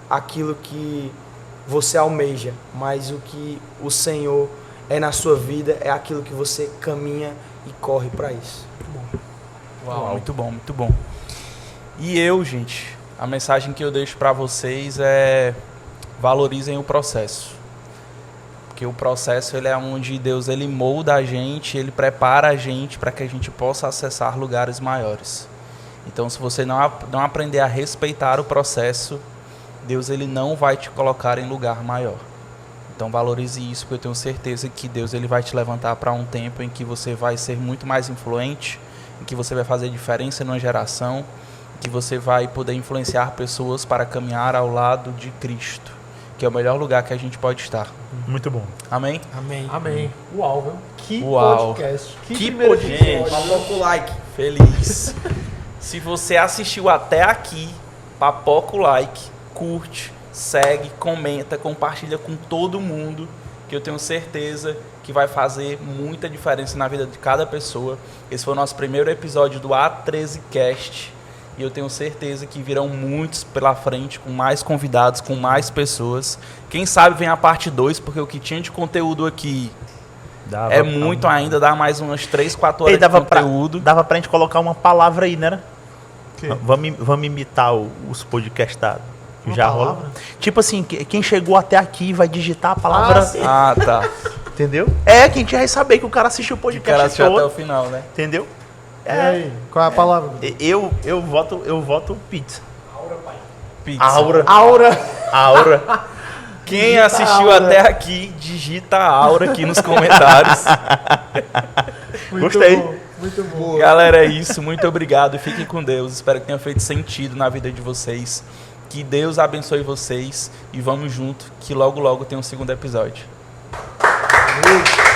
aquilo que você almeja, mas o que o Senhor é na sua vida, é aquilo que você caminha e corre para isso. Uau, muito bom, muito bom. E eu, gente, a mensagem que eu deixo para vocês é: valorizem o processo. Porque o processo, ele é onde Deus, ele molda a gente, ele prepara a gente para que a gente possa acessar lugares maiores. Então, se você não aprender a respeitar o processo, Deus, ele não vai te colocar em lugar maior. Então valorize isso, porque eu tenho certeza que Deus, ele vai te levantar para um tempo em que você vai ser muito mais influente, em que você vai fazer diferença numa geração, que você vai poder influenciar pessoas para caminhar ao lado de Cristo, que é o melhor lugar que a gente pode estar. Muito bom. Amém? Amém. Amém. Uau, viu? Que Uau. podcast. Que primeiro podcast. episódio. Papoca o like. Feliz. Se você assistiu até aqui, papoca o like, curte, segue, comenta, compartilha com todo mundo, que eu tenho certeza que vai fazer muita diferença na vida de cada pessoa. Esse foi o nosso primeiro episódio do A13Cast e eu tenho certeza que virão muitos pela frente, com mais convidados, com mais pessoas. Quem sabe vem a parte 2, porque o que tinha de conteúdo aqui é muito ainda, dá mais umas 3, 4 horas de conteúdo. Dava pra gente colocar uma palavra aí, né? Que? Vamos imitar os podcasts da... Uma Já palavra? rola. Tipo assim, quem chegou até aqui vai digitar a palavra... sim. Ah, tá. Entendeu? É, que a gente vai saber que o cara assistiu o O podcast cara assistiu todo. até o final, né? Entendeu? E aí, qual é a palavra? Eu voto pizza. Pizza. Aura. Aura. Aura. Quem Digita assistiu Aura. até aqui, digita a Aura aqui nos comentários. Muito Gostei. Bom, muito bom. Galera, é isso. Muito obrigado e fiquem com Deus. Espero que tenha feito sentido na vida de vocês. Que Deus abençoe vocês e vamos junto, que logo, logo tem um segundo episódio. Amém.